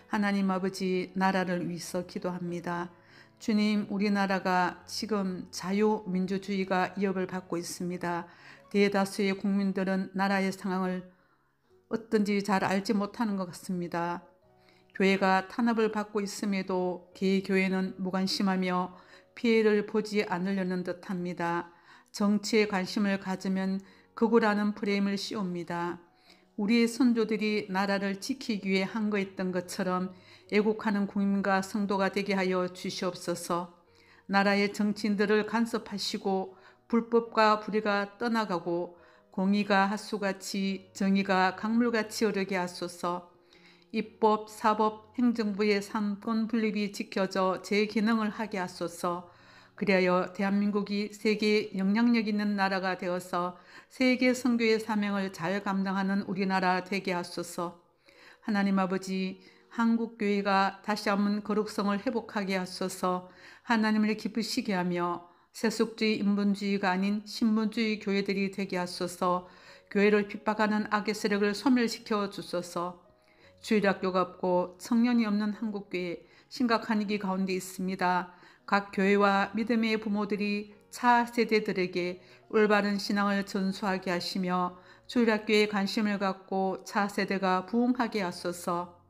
하나님 아버지, 나라를 위해서 기도합니다. 주님, 우리나라가 지금 자유민주주의가 위협을 받고 있습니다. 대다수의 국민들은 나라의 상황을 어떤지 잘 알지 못하는 것 같습니다. 교회가 탄압을 받고 있음에도 개교회는 무관심하며 피해를 보지 않으려는 듯합니다. 정치에 관심을 가지면 극우라는 프레임을 씌웁니다. 우리의 선조들이 나라를 지키기 위해 항거했던 것처럼 애국하는 국민과 성도가 되게 하여 주시옵소서. 나라의 정치인들을 간섭하시고 불법과 불의가 떠나가고 공의가 하수같이 정의가 강물같이 흐르게 하소서. 입법, 사법, 행정부의 삼권 분립이 지켜져 제 기능을 하게 하소서. 그리하여 대한민국이 세계에 영향력 있는 나라가 되어서 세계 선교의 사명을 잘 감당하는 우리나라 되게 하소서. 하나님 아버지, 한국교회가 다시 한번 거룩성을 회복하게 하소서. 하나님을 기쁘시게 하며 세속주의, 인본주의가 아닌 신분주의 교회들이 되게 하소서. 교회를 핍박하는 악의 세력을 소멸시켜 주소서. 주일학교가 없고 청년이 없는 한국교회 심각한 위기 가운데 있습니다. 각 교회와 믿음의 부모들이 차세대들에게 올바른 신앙을 전수하게 하시며 주일학교에 관심을 갖고 차세대가 부흥하게 하소서.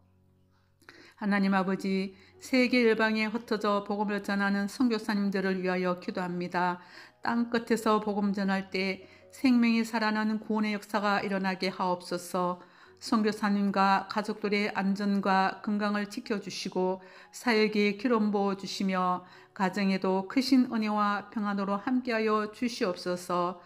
하나님 아버지, 세계 열방에 흩어져 복음을 전하는 선교사님들을 위하여 기도합니다. 땅 끝에서 복음 전할 때 생명이 살아나는 구원의 역사가 일어나게 하옵소서. 선교사님과 가족들의 안전과 건강을 지켜주시고 사역에 기름 부어주시며 가정에도 크신 은혜와 평안으로 함께하여 주시옵소서.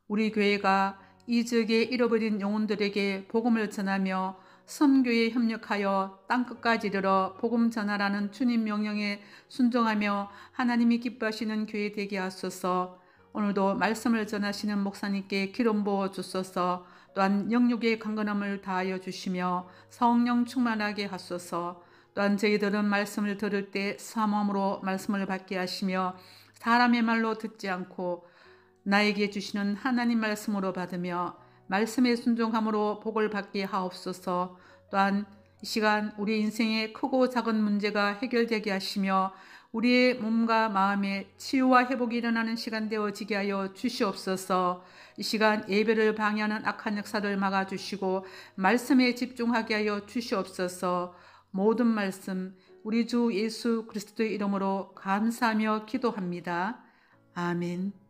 우리 교회가 이 지역에 잃어버린 영혼들에게 복음을 전하며 선교에 협력하여 땅끝까지 이르러 복음 전하라는 주님 명령에 순종하며 하나님이 기뻐하시는 교회 되게 하소서. 오늘도 말씀을 전하시는 목사님께 기름 부어 주소서. 또한 영육의 강건함을 다하여 주시며 성령 충만하게 하소서. 또한 저희들은 말씀을 들을 때 사모함으로 말씀을 받게 하시며 사람의 말로 듣지 않고 나에게 주시는 하나님 말씀으로 받으며 말씀에 순종함으로 복을 받게 하옵소서. 또한 이 시간 우리 인생의 크고 작은 문제가 해결되게 하시며 우리의 몸과 마음의 치유와 회복이 일어나는 시간 되어지게 하여 주시옵소서. 이 시간 예배를 방해하는 악한 역사를 막아주시고 말씀에 집중하게 하여 주시옵소서. 모든 말씀 우리 주 예수 그리스도의 이름으로 감사하며 기도합니다. 아멘.